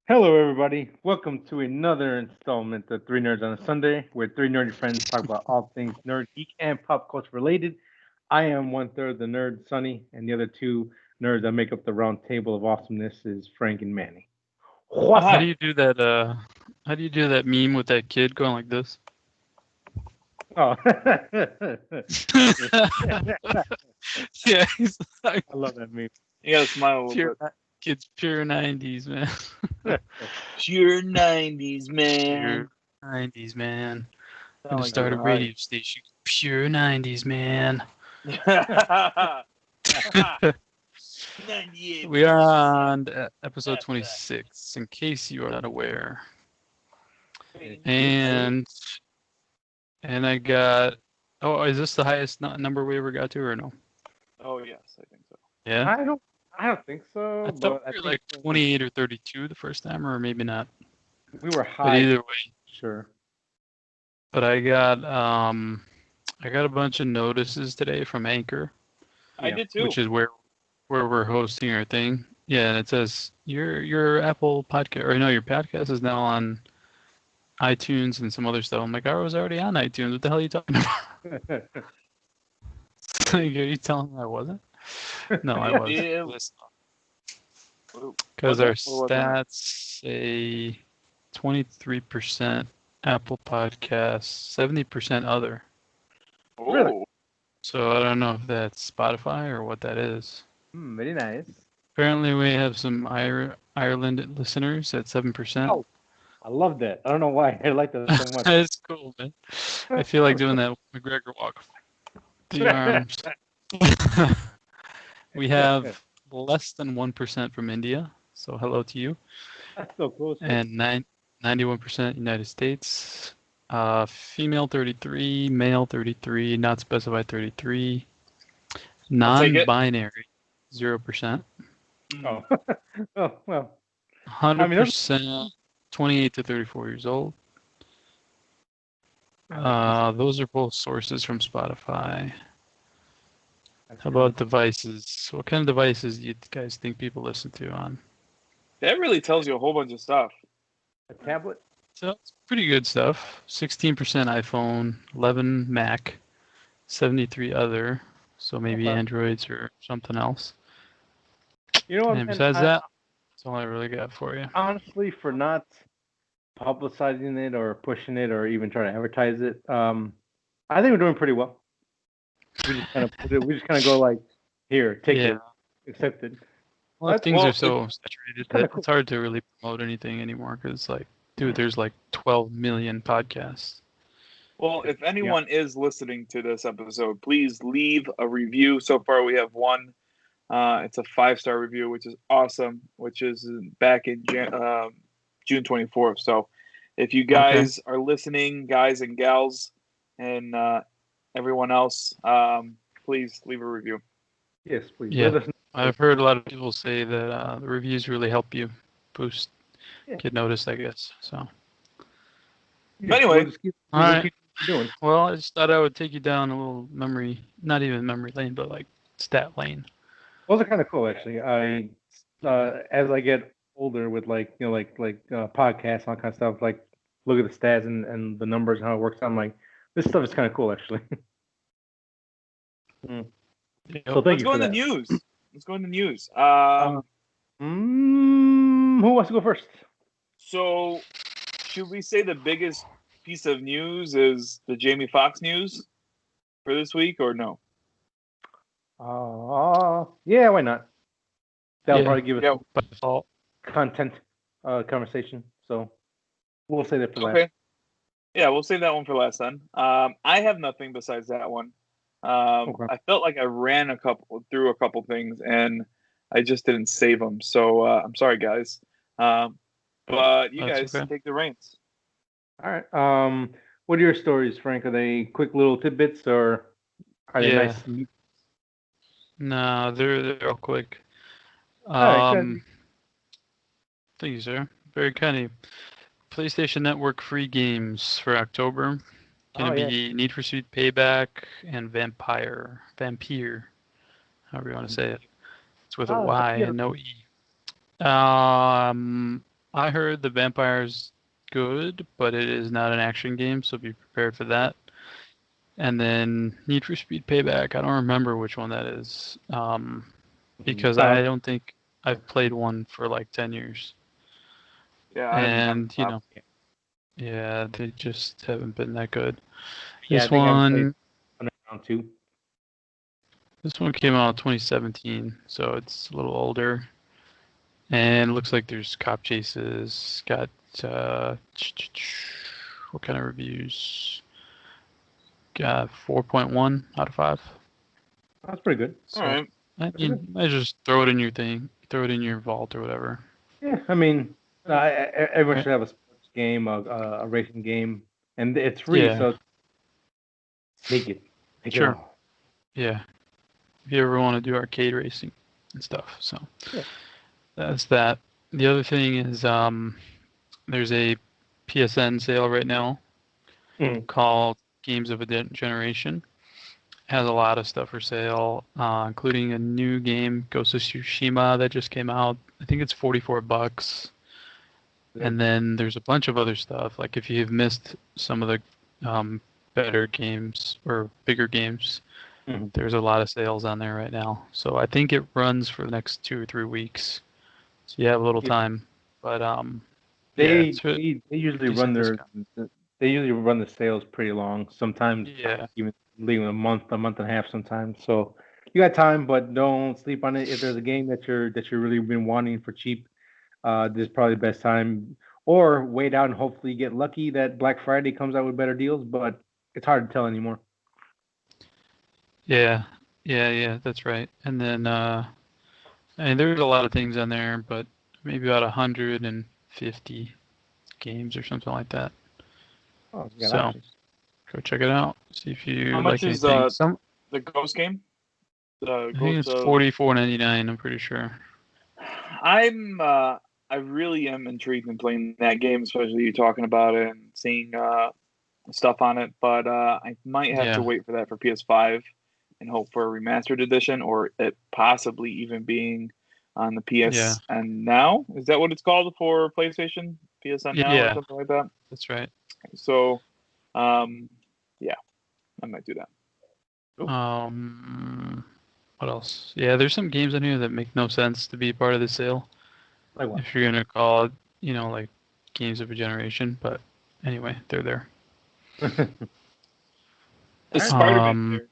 Hello, everybody. Welcome to another installment of Three Nerds on a Sunday, where three nerdy friends talk about all things nerd, geek, and pop culture related. I am one third the nerd, Sonny, and the other two nerds that make up the round table of awesomeness is Frank and Manny. What's How up? do you do that? How do you do that meme with that kid going like this? Oh, Yeah, he's like I love that meme. You gotta smile a little pure bit. kid's pure '90s man. Pure 90s, Pure man. '90s man. I'm Sound gonna like start a you're radio station. Pure '90s man. 98. We are on episode FM. 26, in case you are not aware. high. And I got. Oh, is this the highest number we ever got to, or no? Oh, yes, I think so. Yeah. I don't think so, I but thought I we were think like 28 or 32 the first time, or maybe not. we were But high, either way, sure. but I got a bunch of notices today from Anchor, I Yeah. did too. which is where we're hosting our thing. Yeah, and it says your Apple podcast, or no, your podcast is now on iTunes and some other stuff. I'm like, I was already on iTunes. What the hell are you talking about? Like, are you telling me I wasn't? No, I was. Yeah. Because Was our it or wasn't it? stats say 23% Apple Podcasts, 70% other. Oh, Really? So I don't know if that's Spotify or what that is. Very nice. Apparently, we have some Ireland listeners at 7%. Oh, I love that. I don't know why I like that so much. It's cool, man. I feel like doing that McGregor walk. The arms. We have less than 1% from India. So hello to you. That's so close. And 91% United States. Female 33, male 33, not specified 33. I'll take it. Non-binary 0%. Oh, oh well. 100% 28 to 34 years old. Those are both sources from Spotify. How about devices? What kind of devices do you guys think people listen to on? That really tells you a whole bunch of stuff. a tablet? So it's pretty good stuff. 16% iPhone, 11 Mac, 73 other. So maybe Okay. Androids or something else. You know what? And man, besides that, that's all I really got for you. honestly, for not publicizing it or pushing it or even trying to advertise it, I think we're doing pretty well. We just kind of put it. We just kind of go like, here, take it, accept it. Well, things well, are so saturated kinda that it's hard to really promote anything anymore because, like, dude, there's like 12 million podcasts. Well, if anyone is listening to this episode, please leave a review. So far, we have one. It's a 5-star review, which is awesome, which is back in June 24th. So if you guys are listening, guys and gals, and everyone else, please leave a review. Yes, please. Yeah. Let us know. I've heard a lot of people say that the reviews really help you boost, Yeah. get noticed, I guess. So, But anyway, we'll just keep doing. well, I just thought I would take you down a little memory, not even memory lane, but like stat lane. Those are kind of cool, actually. I as I get older with like podcasts and all kind of stuff, like look at the stats and the numbers and how it works. I'm like, this stuff is kind of cool, actually. Yep. So thank let's you go for in the that. news. Let's go in the news. Who wants to go first? So, should we say the biggest piece of news is the Jamie Foxx news for this week, or no? Yeah, why not? That'll Yeah. probably give us Yeah. By default. content conversation. So we'll say that for last. Okay. Yeah, we'll save that one for last then. I have nothing besides that one. Okay. I felt like I ran through a couple things and I just didn't save them. So I'm sorry, guys. But you That's guys okay. take the reins. All right. What are your stories, Frank? Are they quick little tidbits or are they Yeah. nice? No, they're all quick. right, good. Thank you, sir. Very kind of you. PlayStation Network free games for October. Gonna be Need for Speed Payback and Vampire, however you want to say it. It's with a Y and no E. I heard the Vampire's good, but it is not an action game, so be prepared for that. And then Need for Speed Payback. I don't remember which one that is, because I don't think I've played one for like 10 years. Yeah, And yeah, they just haven't been that good. Yeah, This I think I've played one, round 2. this one came out in 2017, so it's a little older. And it looks like there's cop chases. Got what kind of reviews? Got 4.1 out of 5. That's pretty good. So, all right. I mean, I just throw it in your thing, throw it in your vault or whatever. Yeah, I mean, everyone should have a sports game, a racing game, and it's free, Yeah. so take it Sure. all. Yeah. If you ever want to do arcade racing and stuff, so Yeah. that's that. The other thing is, there's a PSN sale right now called Games of a Generation. Has a lot of stuff for sale, including a new game, Ghost of Tsushima, that just came out. I think it's $44. And then there's a bunch of other stuff. Like if you've missed some of the better games or bigger games, there's a lot of sales on there right now. So I think it runs for the next 2 or 3 weeks. So you have a little time. But they usually run they usually run the sales pretty long. Sometimes even leaving a month and a half sometimes. So you got time, but don't sleep on it. If there's a game that you're really been wanting for cheap, this is probably the best time. Or wait out and hopefully get lucky that Black Friday comes out with better deals, but it's hard to tell anymore. Yeah, that's right. And then and there's a lot of things on there, but maybe about 150 games or something like that. Oh, so go check it out. See if you How like much is anything. the Ghost game? I think it's $44.99. I'm pretty sure. I really am intrigued in playing that game, especially you talking about it and seeing stuff on it. But I might have to wait for that for PS5 and hope for a remastered edition, or it possibly even being on the PSN Now. Is that what it's called for PlayStation? PSN Now or something like that? That's right. So, I might do that. What else? Yeah, there's some games in here that make no sense to be part of the sale. Like what? If you're gonna call it, like games of a generation, but anyway, they're there. Is Spider-Man there?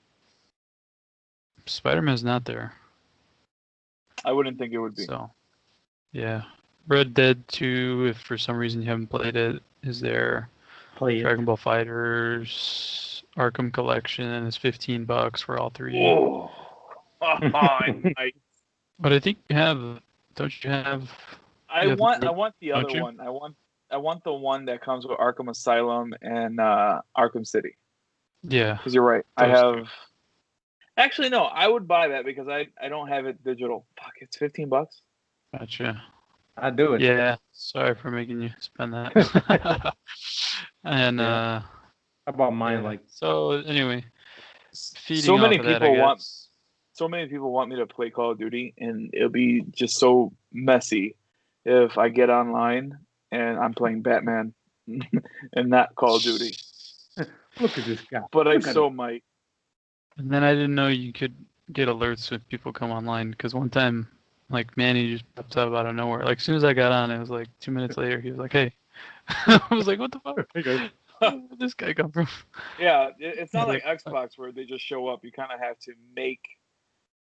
Spider-Man's not there. I wouldn't think it would be. So, yeah. Red Dead 2, if for some reason you haven't played it, is there. Dragon Ball Fighters, Arkham Collection is $15 for all 3. Whoa. But I think you have. Don't you have? I want the other one. I want the one that comes with Arkham Asylum and Arkham City. Yeah. Because you're right. I have. Actually, no. I would buy that because I don't have it digital. Fuck, it's $15. Gotcha. I'd do it. Yeah. Sorry for making you spend that. And I bought mine So anyway, so many people want me to play Call of Duty, and it'll be just so messy if I get online and I'm playing Batman and not Call of Duty. Look at this guy. But I so might. And then I didn't know you could get alerts when people come online, because one time, like, Manny just popped up out of nowhere. Like, as soon as I got on, it was like 2 minutes later, he was like, "Hey." I was like, "What the fuck? Hey guys. Where did this guy come from?" Yeah, it's not like Xbox where they just show up. You kind of have to make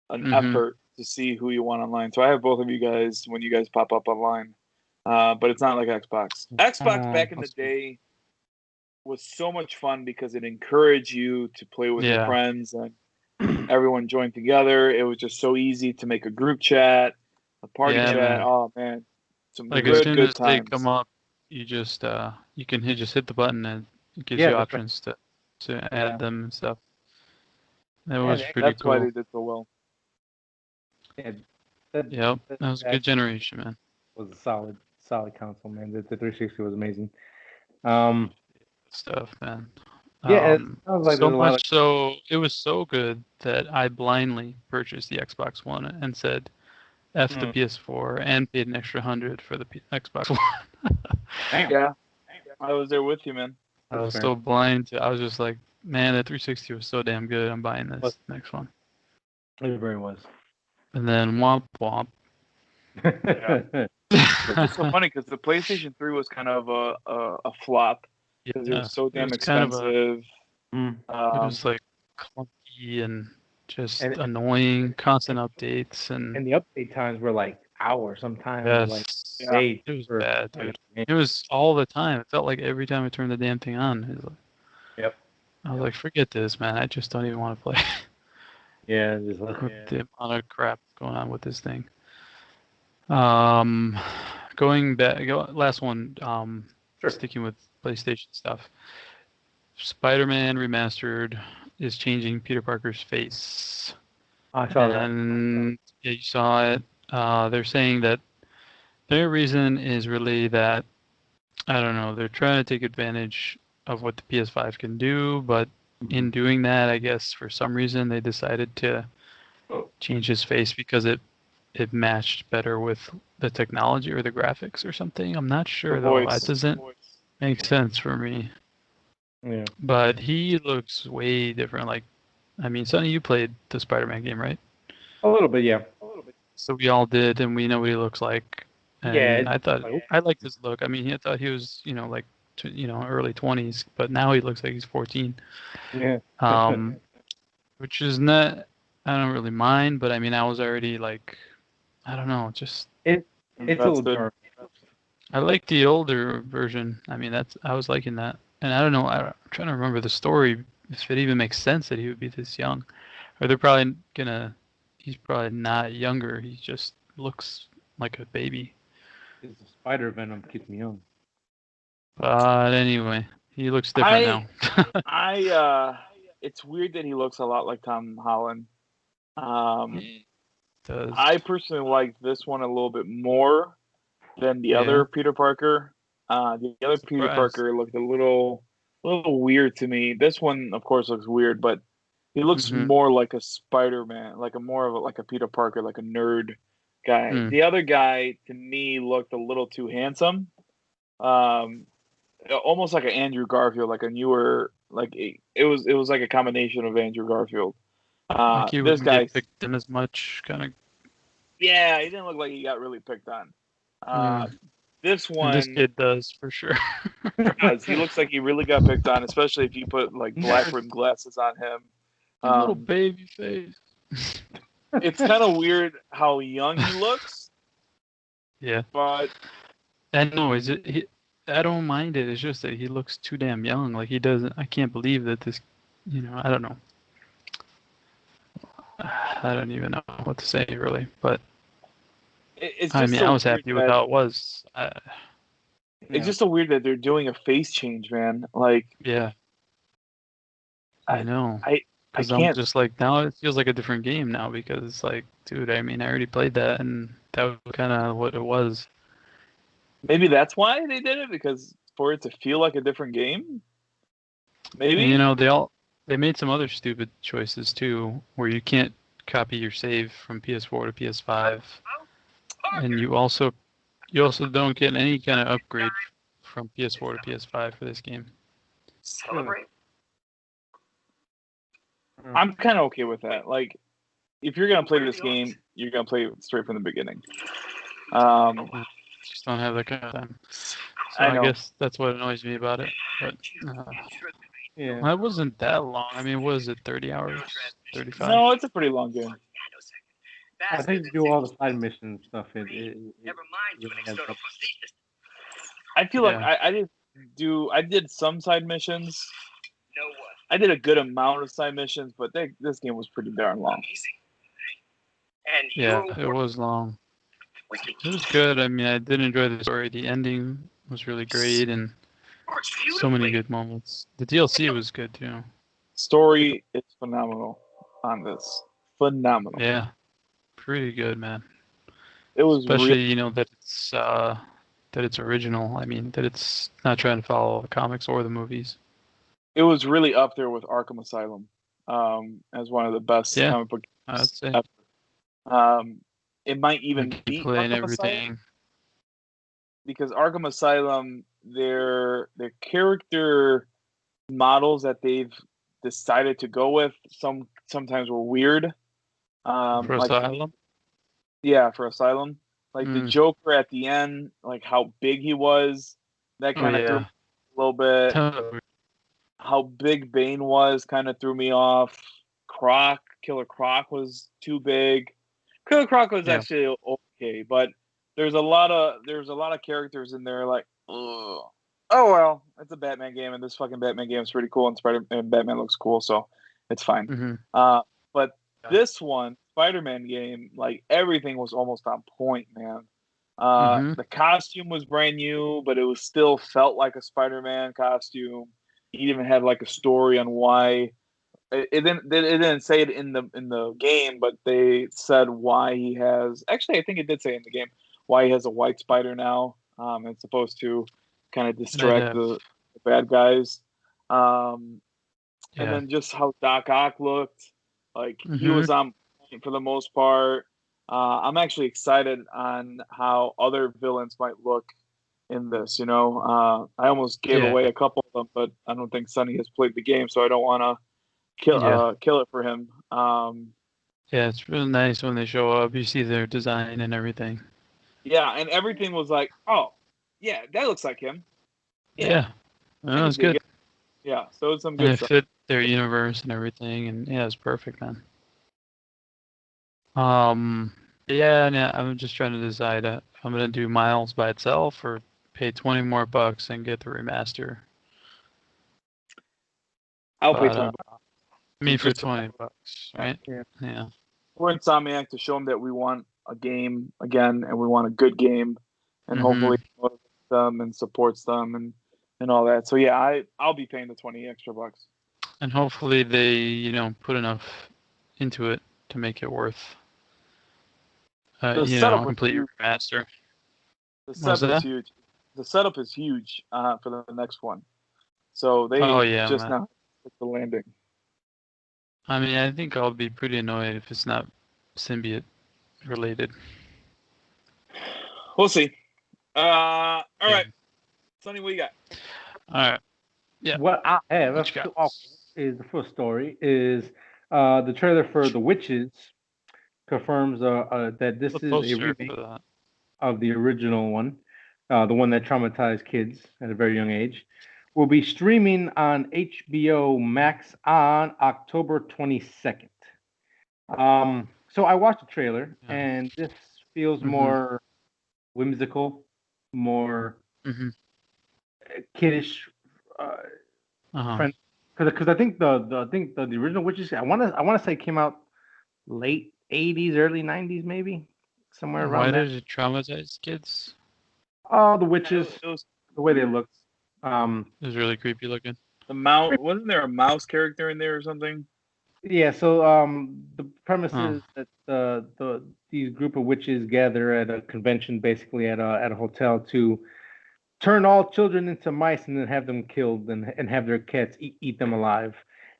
an effort to see who you want online. So I have both of you guys when you guys pop up online. But it's not like Xbox. Xbox back in the day was so much fun because it encouraged you to play with your friends and everyone joined together. It was just so easy to make a group chat, a party chat. Man. Oh man, some like good, as soon good as times. they come up, you just you can just hit the button and it gives you options to add them and stuff. That was pretty cool. That's why they did so well. Yeah, that was a good generation, man. It was a solid console, man. The 360 was amazing. Stuff, man. It sounds like so much so it was so good that I blindly purchased the Xbox One and said, F the PS4 and paid an extra $100 for the Xbox One. Damn. Yeah, I was there with you, man. I was so blind to. I was just like, man, the 360 was so damn good. I'm buying this next one. It very was. And then womp womp. It's so funny because the PlayStation 3 was kind of a flop because it was so damn expensive. It was like clunky and just annoying, constant updates, and the update times were like hours sometimes. Yes, Like, it was bad, dude. It was all the time. It felt like every time I turned the damn thing on, it was like, I was like, forget this, man. I just don't even want to play. Yeah, just the amount of crap going on with this thing. Going back, last one. Sticking with PlayStation stuff. Spider-Man Remastered is changing Peter Parker's face. I saw that. And yeah, you saw it. They're saying that their reason is really that, I don't know, they're trying to take advantage of what the PS5 can do, but in doing that, I guess for some reason they decided to change his face because it matched better with the technology or the graphics or something. I'm not sure though. That doesn't make sense for me. Yeah. But he looks way different. Like, I mean, Sonny, you played the Spider-Man game, right? A little bit, yeah. So we all did, and we know what he looks like. And I thought I liked his look. I mean, I thought he was, like, early 20s, but now he looks like he's 14. Yeah. Which is not, I don't really mind, but I mean, I was already like, I don't know, just it's a little dark. I like the older version. I mean, I was liking that, and I don't know. I'm trying to remember the story, if it even makes sense that he would be this young, or they're probably gonna. He's probably not younger. He just looks like a baby. It's the spider venom keeps me young. But anyway, he looks different now. It's weird that he looks a lot like Tom Holland. I personally like this one a little bit more than the other Peter Parker. The other Peter Parker looked a little weird to me. This one, of course, looks weird, but he looks more like a Spider-Man, like a Peter Parker, like a nerd guy. The other guy, to me, looked a little too handsome. Almost like an Andrew Garfield, like a newer, it was like a combination of Andrew Garfield. Like he wouldn't get picked on as much, kind of. Yeah, he didn't look like he got really picked on. This one, this kid does for sure. He looks like he really got picked on, especially if you put like black rimmed glasses on him. Little baby face. It's kind of weird how young he looks. Yeah, but and no, I don't mind it. It's just that he looks too damn young. Like he doesn't. I can't believe that this. I don't know. I don't even know what to say really, but I was happy with how it was. It's just so weird that they're doing a face change, man. Like, yeah, I know. I can't. I'm just like, now it feels like a different game now because it's like, dude, I mean, I already played that, and that was kind of what it was. Maybe that's why they did it, because for it to feel like a different game. Maybe. And, they made some other stupid choices too, where you can't copy your save from PS4 to PS5, and you also don't get any kind of upgrade from PS4 to PS5 for this game. Celebrate. I'm kind of okay with that. Like, if you're gonna play this game, you're gonna play it straight from the beginning. Just don't have that kind of time. So I guess that's what annoys me about it. But it wasn't that long. I mean, was it 30 hours? 35? No, it's a pretty long game. I think to do all the side mission stuff, it I feel like I did some side missions. I did a good amount of side missions, but this game was pretty darn long. Yeah, it was long. It was good. I mean, I did enjoy the story. The ending was really great, and so many good moments. The DLC was good too. Story is phenomenal on this. Phenomenal. Yeah, pretty good, man. It was especially that it's original. I mean, that it's not trying to follow the comics or the movies. It was really up there with Arkham Asylum as one of the best comic book I'd say. ever. it might even Like beat gameplay and Arkham Asylum, everything. because Arkham Asylum, their character models that they've decided to go with sometimes were weird. For Like Asylum? yeah, for Asylum, like the Mm. Joker at the end, like how big he was, that Oh kind of threw me yeah. a little bit. Totally. How big Bane was kind of threw me off. Killer Croc was too big. Killer Croc was Yeah. actually okay, but there's a lot of characters in there like, ugh. Oh well, it's a Batman game, and this fucking Batman game is pretty cool, and Batman looks cool, so it's fine. Mm-hmm. But Yeah. this one, Spider-Man game, like everything was almost on point, man. Mm-hmm. The costume was brand new, but it was still felt like a Spider-Man costume. He even had like a story on why it didn't say it in the game, but they said why he has. Actually, I think it did say in the game why he has a white spider now. It's supposed to kind of distract the bad guys. And Yeah. then just how Doc Ock looked, like he Mm-hmm. was on point for the most part. I'm actually excited on how other villains might look in this. I almost gave Yeah. away a couple of them, but I don't think Sonny has played the game, so I don't want to Yeah. kill it for him. Yeah, it's really nice when they show up. You see their design and everything. Yeah, and everything was like, oh, yeah, that looks like him. Yeah. I That can was dig good. it. Yeah, so it's some And good it stuff. fit their universe and everything, and yeah, it's perfect, man. Yeah, yeah, I'm just trying to decide if I'm gonna do Miles by itself or pay 20 more bucks and get the remaster. I'll pay But 20 bucks. I mean, for Just 20 bucks, right? Yeah. Yeah. for Insomniac to show them that we want a game again, and we want a good game, and Mm-hmm. hopefully motivates them and supports them and all that. So yeah, I'll be paying the 20 extra bucks. And hopefully they, put enough into it to make it worth, The setup was complete huge. remaster. The What was setup is that? huge. The setup is huge for the next one. So they Oh yeah, just man. now hit the landing. I mean, I think I'll be pretty annoyed if it's not symbiote related. We'll see. All Yeah. right, Sonny, what you got? All right. Yeah. What I have What you got? to offer is the first story is the trailer for The Witches confirms that this The is a poster remake for that. of the original one, the one that traumatized kids at a very young age. Will be streaming on HBO Max on October 22nd. So I watched the trailer, Yeah. and this feels Mm-hmm. more whimsical, more Mm-hmm. kiddish, Uh-huh. friend. Because I think the original Witches I want to say came out late 80s, early 90s, maybe somewhere Why around that. did it traumatize kids? Oh, the witches, It was the way they looked. It was really creepy looking. the mouse. Wasn't there a mouse character in there or something? Yeah. So the premise Oh. is that these group of witches gather at a convention, basically at a hotel, to turn all children into mice and then have them killed and have their cats eat them alive.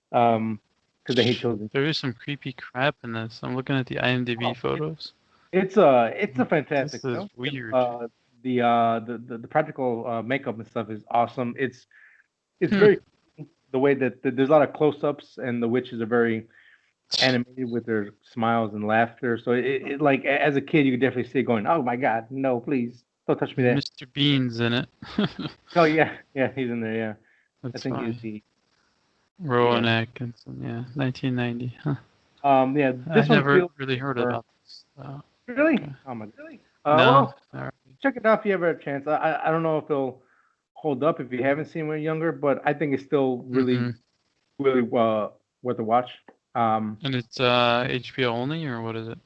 Because they hate children. There is some creepy crap in this. I'm looking at the IMDb photos. It's a fantastic This is film. weird. The practical makeup and stuff is awesome. It's very the way that there's a lot of close-ups and the witches are very animated with their smiles and laughter. So it like as a kid you could definitely see it going, oh my God, no, please don't touch me there. Mr. Bean's in it. Oh yeah, he's in there. Yeah, That's I think funny. he's the Rowan Atkinson, yeah, 1990. Huh. yeah. I This one never feels really heard more, about this. really. Okay. Oh my God. No. Well, All right. check it out if you ever have a chance. I don't know if it'll hold up if you haven't seen it when you're younger, but I think it's still really worth a watch. And it's HBO only, or what is it?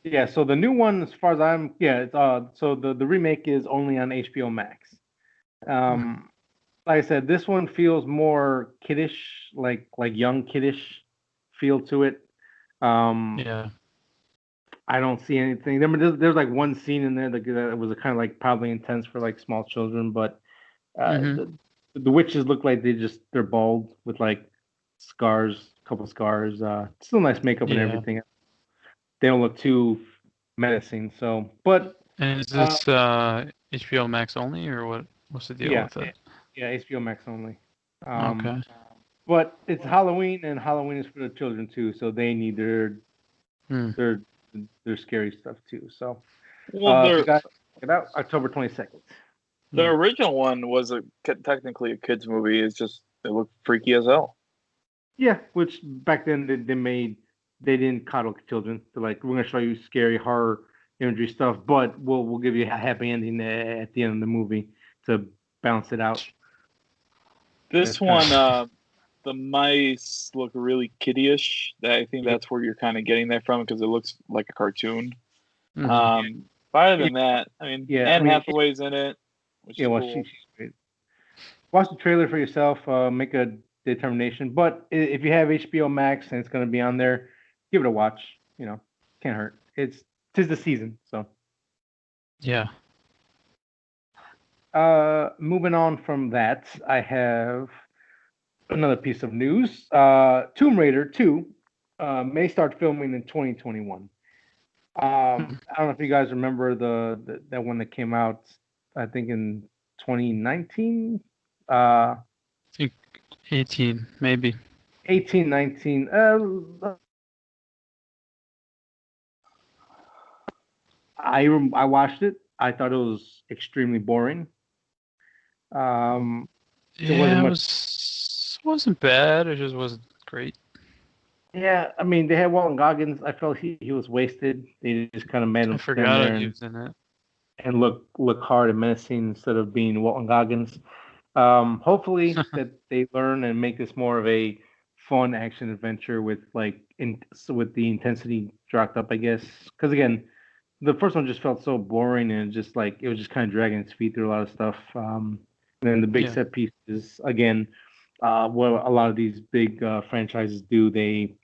Yeah, so the new one, as far as it's so the remake is only on HBO Max. Like I said, this one feels more kiddish, like young kiddish feel to it. Yeah. I don't see anything. There's like one scene in there that was kind of like probably intense for like small children, but the witches look like they're bald with like scars, a couple scars. Still nice makeup and Yeah. everything. They don't look too menacing. So, but And is this HBO Max only, or what? What's the deal yeah, with it? yeah, HBO Max only. Okay. But it's Halloween, and Halloween is for the children too, so they need Hmm. their their scary stuff too. So, Well, if you guys check it out, October 22nd. the original one was technically a kids movie. It's just it looked freaky as hell. Yeah, which back then they didn't coddle children. They're like, we're gonna show you scary horror imagery stuff, but we'll give you a happy ending at the end of the movie to balance it out. This It's kinda- one, the mice look really kiddie-ish. I think that's where you're kind of getting that from because it looks like a cartoon. Mhm. Other than that, I mean, Yeah, Anne Hathaway's in it, which is well, cool. she's great. Watch the trailer for yourself. Make a determination. But if you have HBO Max and it's gonna be on there, give it a watch. You know, can't hurt. Tis the season. So, Yeah. moving on from that, I have another piece of news. Tomb Raider 2 may start filming in 2021. I don't know if you guys remember that one that came out, I think in 2019. I think 18, maybe. 18, 19. I watched it. I thought it was extremely boring. There wasn't Yeah, much. wasn't bad. It just wasn't great. Yeah, I mean they had Walton Goggins. I felt he was wasted. They just kind of made I him stand forgot there he was in it. and look hard and menacing instead of being Walton Goggins. Hopefully that they learn and make this more of a fun action adventure with with the intensity dropped up, I guess. Because again, the first one just felt so boring and just like it was just kind of dragging its feet through a lot of stuff. And then the big Yeah. set pieces again, what a lot of these big franchises do, they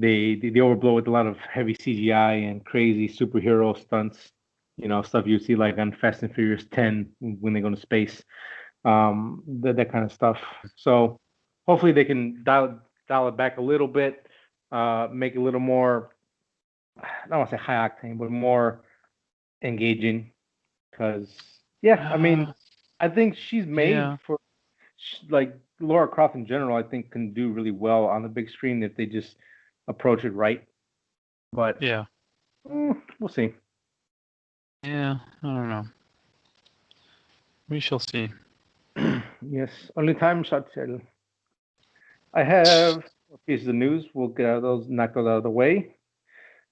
overblow with a lot of heavy CGI and crazy superhero stunts. You know, stuff you see like on Fast and Furious 10 when they go to space, that kind of stuff. So hopefully they can dial it back a little bit, make it a little more, I don't want to say high octane, but more engaging. Because yeah, I mean, I think she's made Yeah. for like Laura Croft in general. I think can do really well on the big screen if they just approach it right. But Yeah. we'll see. Yeah. I don't know. We shall see. Yes, only time shall tell. I have a piece of news. We'll get out of those, knock those out of the way.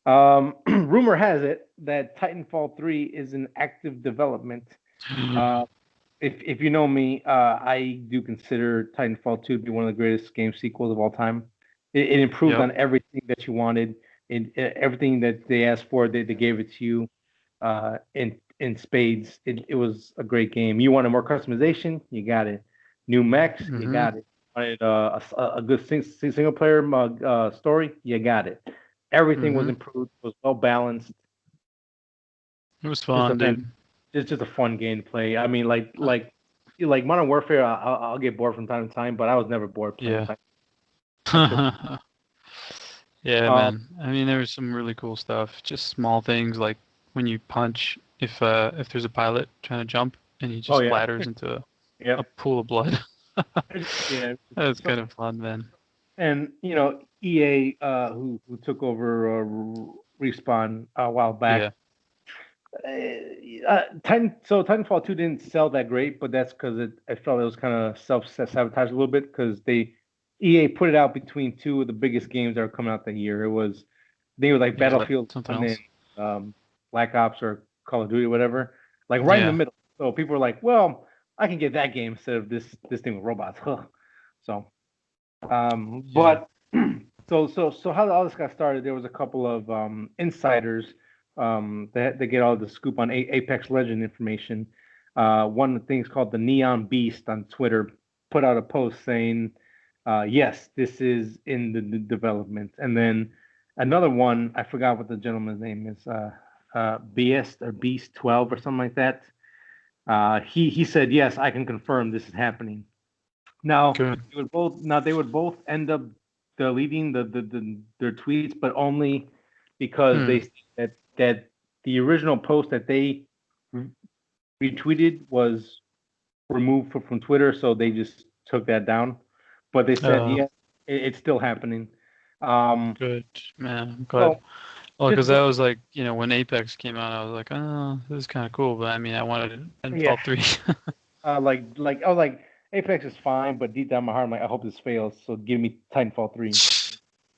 Rumor has it that Titanfall 3 is in active development. If you know me, I do consider Titanfall 2 to be one of the greatest game sequels of all time. It improved Yep. on everything that you wanted, everything that they asked for, they gave it to you in spades. It was a great game. You wanted more customization, you got it. New mechs, you got it. Wanted a good single player story, you got it. Everything was improved, was well balanced. It was Just fun, a dude. it's just a fun game to play. I mean, like Modern Warfare, I'll get bored from time to time, but I was never bored playing. Yeah. Titanfall. Yeah, Um, man. I mean, there was some really cool stuff. Just small things like when you punch, if there's a pilot trying to jump and he oh just yeah, splatters into a yeah, pool of blood. yeah. That's So, kind of fun, man. and EA, who took over Respawn a while back. Yeah. Titanfall 2 didn't sell that great, but that's because I felt it was kind of self-sabotage a little bit because EA put it out between two of the biggest games that were coming out that year. They were like Yeah, like Battlefield something 1 else. and Black Ops or Call of Duty, or whatever, like right in the Yeah. middle. So people were like, "Well, I can get that game instead of this thing with robots." So, Yeah. but so how all this got started? There was a couple of insiders that get all the scoop on Apex Legend information. One of the things called the Neon Beast on Twitter put out a post saying, "Yes, this is in the development." And then another one, I forgot what the gentleman's name is, BS or Beast 12 or something like that. He said, "Yes, I can confirm this is happening." Now Good. they would both end up deleting their tweets, but only because they Hmm. think that that the original post that they retweeted was removed from Twitter, so they just took that down. But they said, yeah, it's still happening. Good, man. I'm glad. So, Well, because just that was like, when Apex came out, I was like, oh, this is kind of cool. But I mean, I wanted Titanfall 3. like Apex is fine, but deep down my heart, I'm like, I hope this fails. So give me Titanfall 3.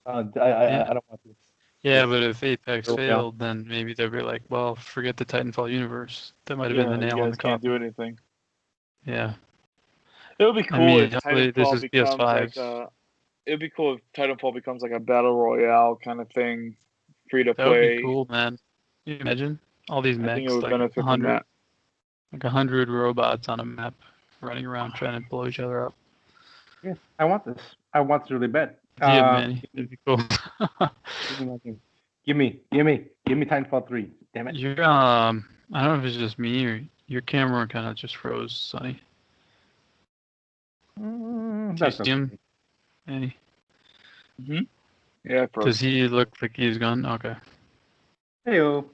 I don't want this. Yeah, but if Apex failed, then maybe they'll be like, well, forget the Titanfall universe. That might have been the nail in the coffin. Can't do anything. Yeah. It would be cool if Titanfall becomes PS5s. like it'd be cool if Titanfall becomes like a battle royale kind of thing, free to play. That would be cool, man. Can you imagine all these mechs? I think it would like benefit from that. Like 100 robots on a map running around trying to blow each other up. Yeah, I want this. I want this really bad. Yeah, man, it'd be cool. Give me Titanfall 3. Damn it. You're I don't know if it's just me or your camera kind of just froze, Sonny. Do you see him? Any? Mm-hmm. Yeah, froze. Does he look like he's gone? Okay. Heyo.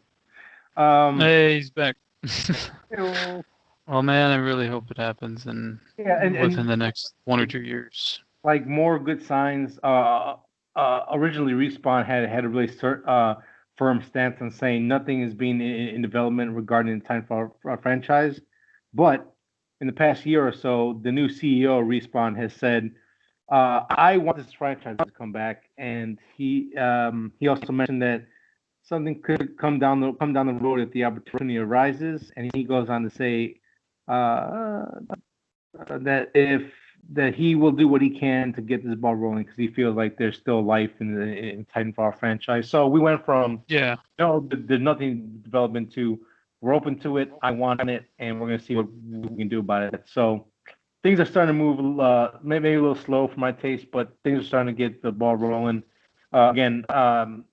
Hey, he's back. Heyo. Well, man, I really hope it happens and within the next 1 or 2 years. Like more good signs. Originally, Respawn had a really firm stance on saying nothing is being in development regarding the Titanfall franchise, but in the past year or so, the new CEO of Respawn has said, "I want this franchise to come back," and he also mentioned that something could come down the road if the opportunity arises, and he goes on to say that he will do what he can to get this ball rolling because he feels like there's still life in the Titanfall franchise. So we went from there's nothing development to we're open to it, I want it, and we're gonna see what we can do about it. So things are starting to move, maybe a little slow for my taste, but things are starting to get the ball rolling. Again,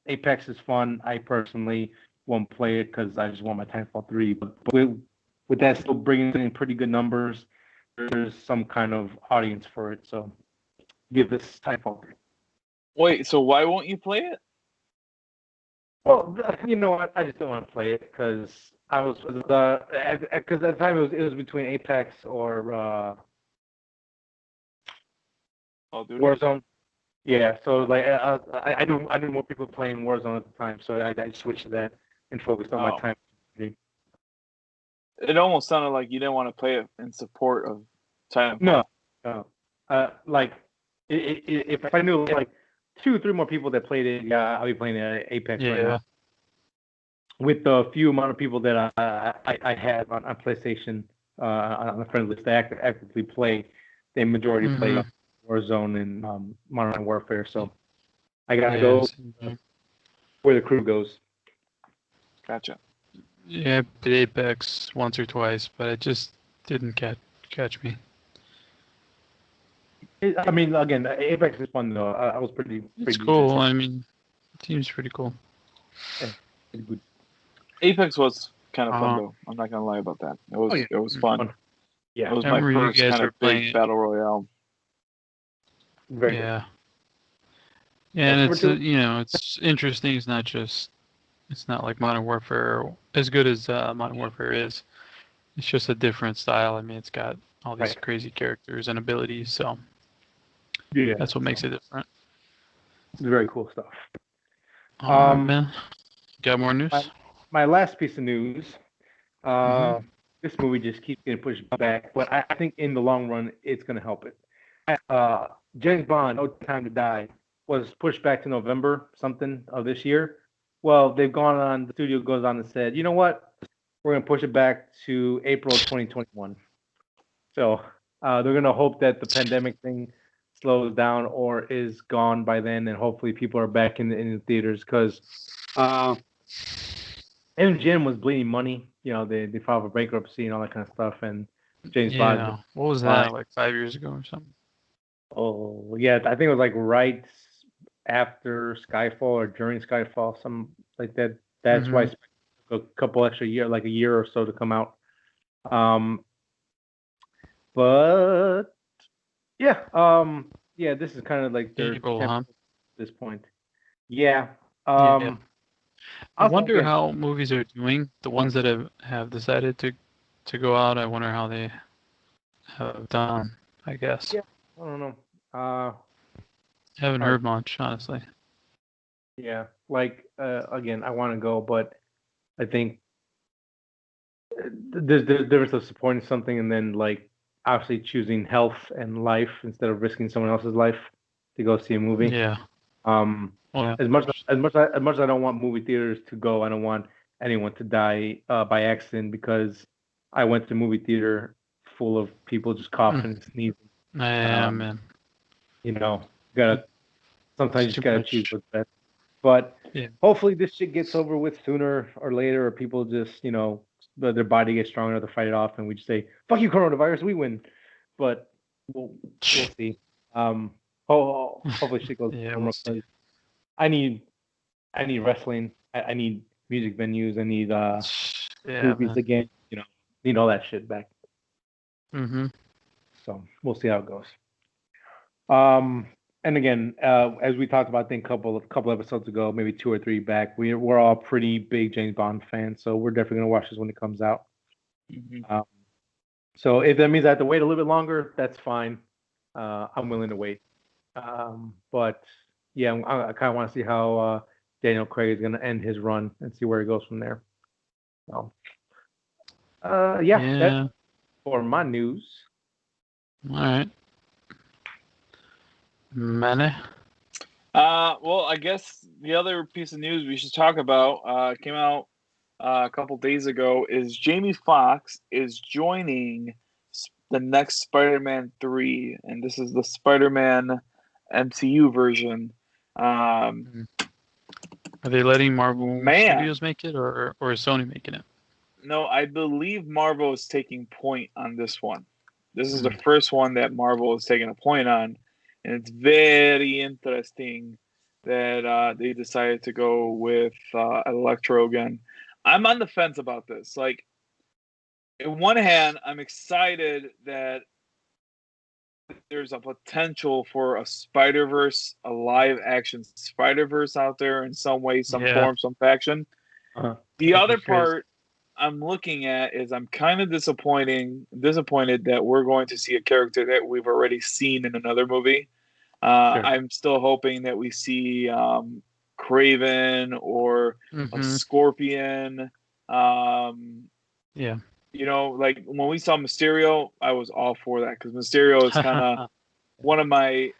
Apex is fun. I personally won't play it because I just want my Titanfall 3. But with that still bringing in pretty good numbers, there's some kind of audience for it. So give this Titanfall 3. Wait, so why won't you play it? Well, you know what? I just don't want to play it because I was because at the time it was between Apex or Warzone. Yeah, so like I knew more people playing Warzone at the time, so I switched to that and focused on my time. It almost sounded like you didn't want to play it in support of Titanfall. No. Like if I knew like 2 or 3 more people that played it, yeah, I'll be playing Apex right now. With the few amount of people that I had on PlayStation on the friend list that actively play, the majority play Warzone and Modern Warfare. So I gotta go where the crew goes. Gotcha. Yeah, I played Apex once or twice, but it just didn't catch me. I mean, again, Apex is fun though. I was pretty. It's cool. I mean, it seems pretty cool. Yeah, pretty good. Apex was kind of fun though. I'm not gonna lie about that. It was fun. Yeah, it was my first kind of big battle royale. Yeah, and it's it's interesting. It's not like Modern Warfare as good as Modern Warfare is. It's just a different style. I mean, it's got all these crazy characters and abilities, so yeah, that's what makes it different. It's very cool stuff. Man, got more news? My last piece of news. This movie just keeps getting pushed back, but I think in the long run, it's going to help it. James Bond, No Time to Die, was pushed back to November something of this year. Well, they've gone on. The studio goes on and said, you know what? We're going to push it back to April 2021. So they're going to hope that the pandemic thing slows down or is gone by then, and hopefully people are back in the theaters because MGM was bleeding money. You know, they filed for bankruptcy and all that kind of stuff. And James Bond. What was that? Like 5 years ago or something? Oh yeah, I think it was like right after Skyfall or during Skyfall, something like that. That's why it took a couple extra years, like a year or so, to come out. But yeah, this is kind of like their April, huh? at this point. Yeah. I Also, wonder again, how movies are doing. The ones that have decided to go out, I wonder how they have done, I guess. yeah, I don't know. Haven't Hard. heard much, honestly. Yeah, like again, I want to go, but I think there's a difference of supporting something and then like obviously choosing health and life instead of risking someone else's life to go see a movie. Yeah. Um, Well, yeah, as of much course. as much as I don't want movie theaters to go, I don't want anyone to die by accident because I went to a movie theater full of people just coughing and sneezing. Yeah, Um, man. you know, gotta sometimes It's you just too gotta choose much. what's best. But Yeah. hopefully this shit gets over with sooner or later, or people just, their body gets strong enough to fight it off, and we just say, "Fuck you, coronavirus, we win." But we'll see. Um, hopefully shit goes Yeah, we'll normal see. because I need wrestling. I need music venues. I need Yeah, movies man. again. Need all that shit back. Mm-hmm. So we'll see how it goes. Um, and again, as we talked about, I think couple episodes ago, maybe two or three back, we're all pretty big James Bond fans, so we're definitely gonna watch this when it comes out. Mhm. So if that means I have to wait a little bit longer, that's fine. I'm willing to wait. But yeah, I kind of want to see how Daniel Craig is gonna end his run and see where he goes from there. So, yeah, that's Yeah. for my news. All right. Many. Well, I guess the other piece of news we should talk about came out a couple days ago is Jamie Foxx is joining the next Spider-Man 3, and this is the Spider-Man MCU version. Are they letting Marvel Man, Studios make it, or is Sony making it? no, I believe Marvel is taking point on this one. This is the Hmm. first one that Marvel is taking a point on, and it's very interesting that they decided to go with Electro again. I'm on the fence about this. Like, in one hand, I'm excited that there's a potential for a Spider Verse, a live action Spider Verse out there in some way, some Yeah. form, some fashion. Uh-huh. The That'd be other crazy. part I'm looking at is I'm kind of disappointed that we're going to see a character that we've already seen in another movie. Sure. I'm still hoping that we see Craven or a Mm-hmm. Scorpion. Um, Yeah. like when we saw Mysterio, I was all for that because Mysterio is kind of one of my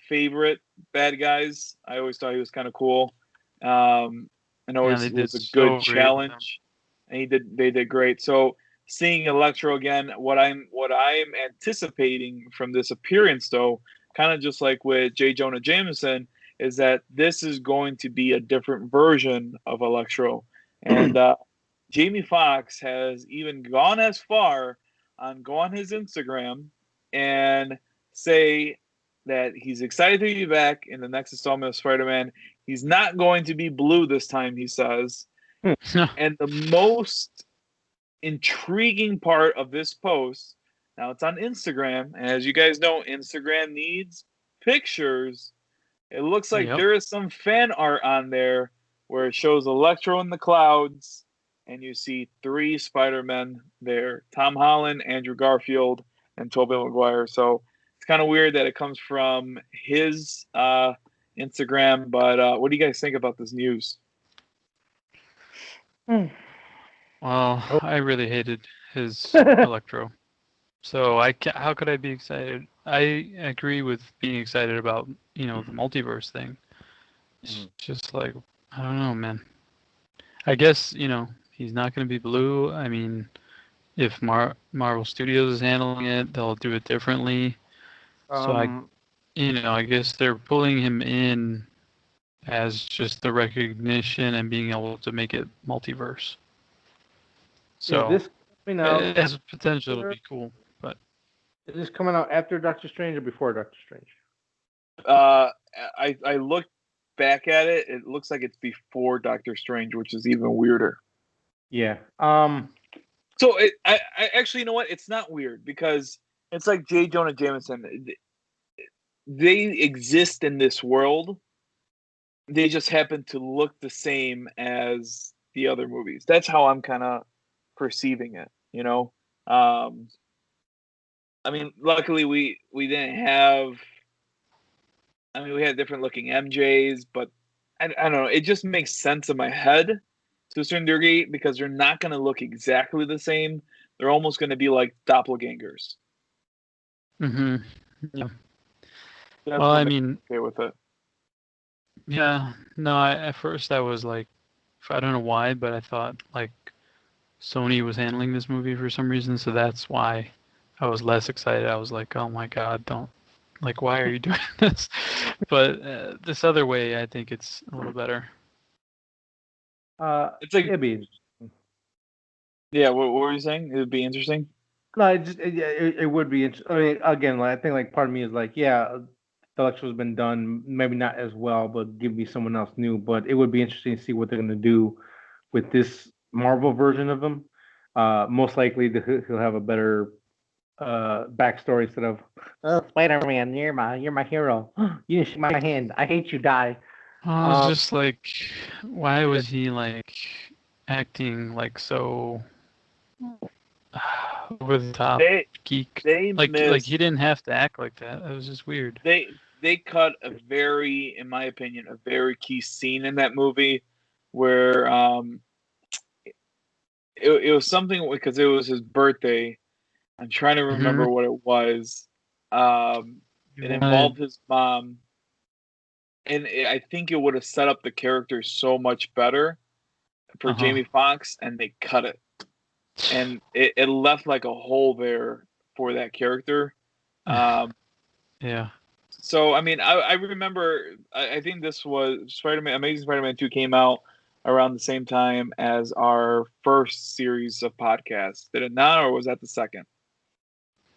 favorite bad guys. I always thought he was kind of cool, and Yeah, always they did was a good so great with them. challenge. And they did great. So seeing Electro again, what I'm anticipating from this appearance, though, kind of just like with J. Jonah Jameson, is that this is going to be a different version of Electro, and Jamie Foxx has even gone as far on go on his Instagram and say that he's excited to be back in the next installment of Spider-Man. He's not going to be blue this time, he says. And the most intriguing part of this post, now it's on Instagram, and as you guys know, Instagram needs pictures. It looks like Yep. there is some fan art on there where it shows Electro in the clouds, and you see 3 Spider-Men there: Tom Holland, Andrew Garfield, and Tobey Maguire. So it's kind of weird that it comes from his Instagram. But what do you guys think about this news? Well, Oh. I really hated his Electro. So how could I be excited? I agree with being excited about, the multiverse thing. It's just like, I don't know, man. I guess, he's not going to be blue. I mean, if Marvel Studios is handling it, they'll do it differently. So Um, I guess they're pulling him in as just the recognition and being able to make it multiverse. is So this coming out it has potential to after? be cool, but Is this coming out after Doctor Strange or before Doctor Strange? I looked back at it. It looks like it's before Doctor Strange, which is even weirder. Yeah. So I actually, you know what? It's not weird because it's like J. Jonah Jameson. They exist in this world. they just happen to look the same as the other movies. That's how I'm kind of perceiving it, you know. I mean, luckily we didn't have. I mean, we had different looking MJs, but I don't know. It just makes sense in my head to a certain degree because they're not going to look exactly the same. They're almost going to be like doppelgangers. Mm-hmm. Yeah. That's Well, what I makes mean, me okay with it. yeah. No, at first I was like, I don't know why, but I thought like Sony was handling this movie for some reason, so that's why I was less excited. I was like, oh my God, don't. Like, why are you doing this? But this other way, I think it's a little better. It's like, It'd be interesting. yeah. What were you saying? It would be interesting. No, it would be interesting. I mean, again, like, I think like part of me is like, yeah, the electro's been done, maybe not as well, but give me someone else new. But it would be interesting to see what they're gonna do with this Marvel version of him. Most likely, he'll have a better backstory instead of, oh, Spider-Man, you're my hero. You didn't shake my hand. I hate you. Die. I was Um, just like, why yeah. was he like acting like so over the top They geek? they Like he missed. didn't have to act like that. It was just weird. They cut a very, in my opinion, a very key scene in that movie where it was something because it was his birthday. I'm trying to Hmm. remember what it was. Um, He it wanted. involved his mom, and I think it would have set up the character so much better for Uh-huh. Jamie Foxx, and they cut it, and it left like a hole there for that character. Um, Yeah. so I mean, I remember. I think this was Spider-Man. Amazing Spider-Man 2 came out around the same time as our first series of podcasts. Did it not, or was that the second?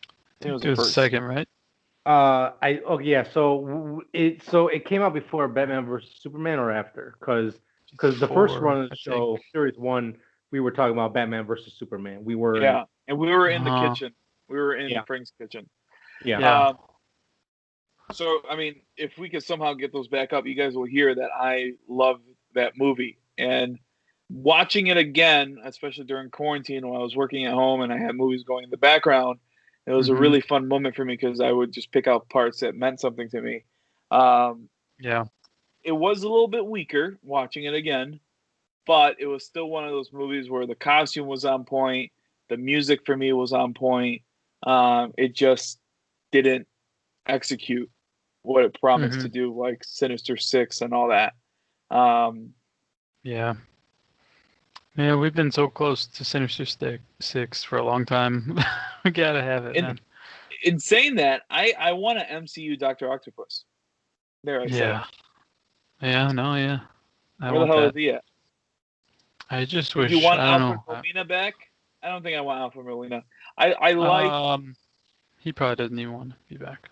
I think it was It the was first. second, right? Yeah. So it came out before Batman versus Superman or after? Because the first Four, run of the I think. show, series one, we were talking about Batman versus Superman. We were, Yeah, and we were in the Uh-huh. kitchen. We were in yeah, Frank's kitchen. yeah. Yeah. So I mean, if we could somehow get those back up, you guys will hear that I love that movie. And watching it again, especially during quarantine when I was working at home and I had movies going in the background, it was a Hmm. really fun moment for me because I would just pick out parts that meant something to me. Um, Yeah. it was a little bit weaker watching it again, but it was still one of those movies where the costume was on point, the music for me was on point. It just didn't execute what it promised Hmm. to do, like Sinister Six and all that. Um, Yeah. Yeah, we've been so close to Sinister Six for a long time. We gotta have it, in man. in saying that, I want an MCU Doctor Octopus. There, I said it. Yeah. Yeah, no, yeah. I Where the want hell is that. he at? I just Do you wish, want I don't Alfred know. Molina back? I don't think I want Alfred Molina. I like He probably doesn't even want to be back.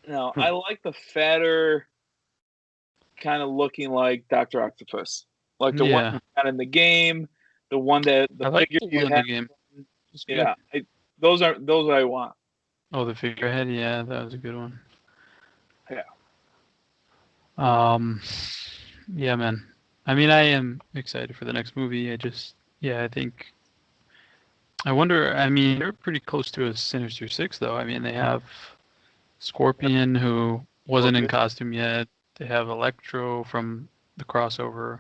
no, I like the fatter kind of looking like Doctor Octopus, like the one Yeah. who got in the game, the one that the I like figure the you one in the have. game. It's good. Yeah, those I want. Oh, the figurehead, yeah, that was a good one. Yeah. Um, yeah, man. I mean, I am excited for the next movie. Yeah, I think. I wonder. I mean, they're pretty close to a Sinister Six, though. I mean, they have Scorpion, who wasn't in Scorpion. costume yet. They have Electro from the crossover.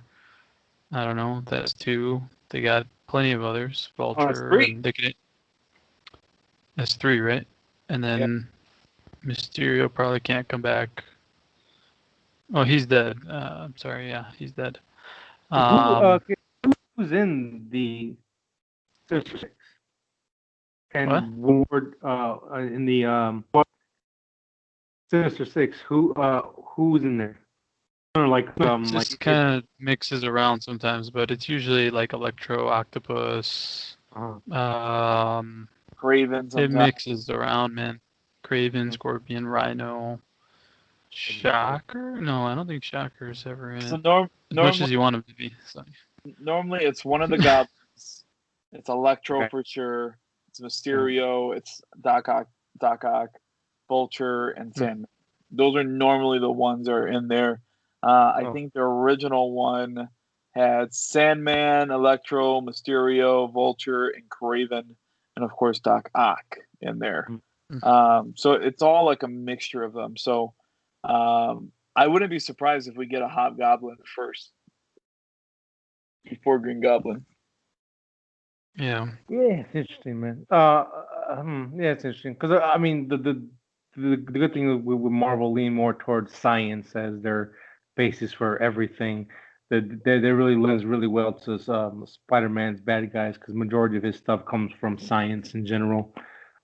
I don't know. That's two. They got plenty of others. Oh, that's Vulture, three. and they could. That's three, right? And Yeah. then Mysterio probably can't come back. Oh, he's dead. I'm sorry. Yeah, he's dead. Who Um, who's in the Sinister Six what? and Ward in the Sinister Six? Who's in there? Or It like just kind of mixes around sometimes, but it's usually like Electro, Octopus. uh, Craven It sometimes. mixes around, man. Craven, Scorpion, Rhino, Shocker? No, I don't think Shocker's ever in So it. As much as you want him to be. So. normally it's one of the goblins. It's Electro for sure. It's Mysterio. It's Doc Ock, Vulture, and Sandman. Those are normally the ones that are in there. I think the original one had Sandman, Electro, Mysterio, Vulture, and Craven, and of course Doc Ock in there. So it's all like a mixture of them. So I wouldn't be surprised if we get a Hobgoblin first before Green Goblin. Yeah. Yeah, it's interesting, man. Yeah, it's interesting because I mean the good thing with Marvel lean more towards science as their basis for everything. They really lends really well to Spider-Man's bad guys because majority of his stuff comes from science in general.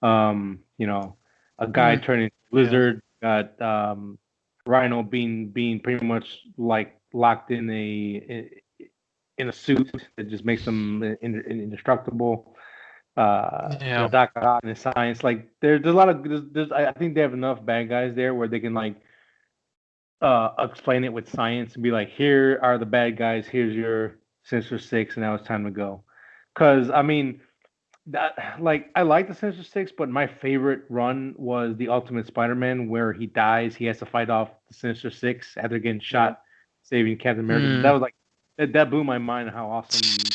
You know, a guy turning lizard, got Rhino being pretty much like locked in a suit that just makes them indestructible. Doc Ock and science. Like there's a lot of I think they have enough bad guys there where they can like explain it with science and be like, here are the bad guys. Here's your Sinister Six, and now it's time to go. Because I mean, that like I like the Sinister Six, but my favorite run was the Ultimate Spider-Man where he dies. He has to fight off the Sinister Six after getting shot, saving Captain America. That was like that blew my mind how awesome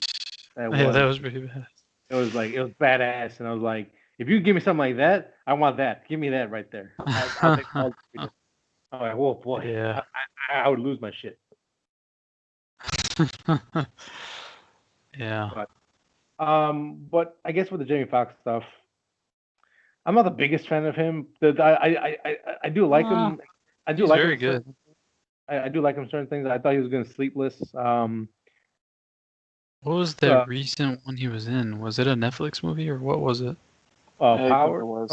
that was. Yeah, that was pretty bad. It was badass, and I was like, if you give me something like that, I want that. Give me that right there. I'll take all. I'm like, oh boy, yeah. I would lose my shit. Yeah. But I guess with the Jamie Foxx stuff, I'm not the biggest fan of him. I do like him. I do He's like very him. good. I do like him certain things. I thought he was going to Sleepless. What was the recent one he was in? Was it a Netflix movie or what was it? Power.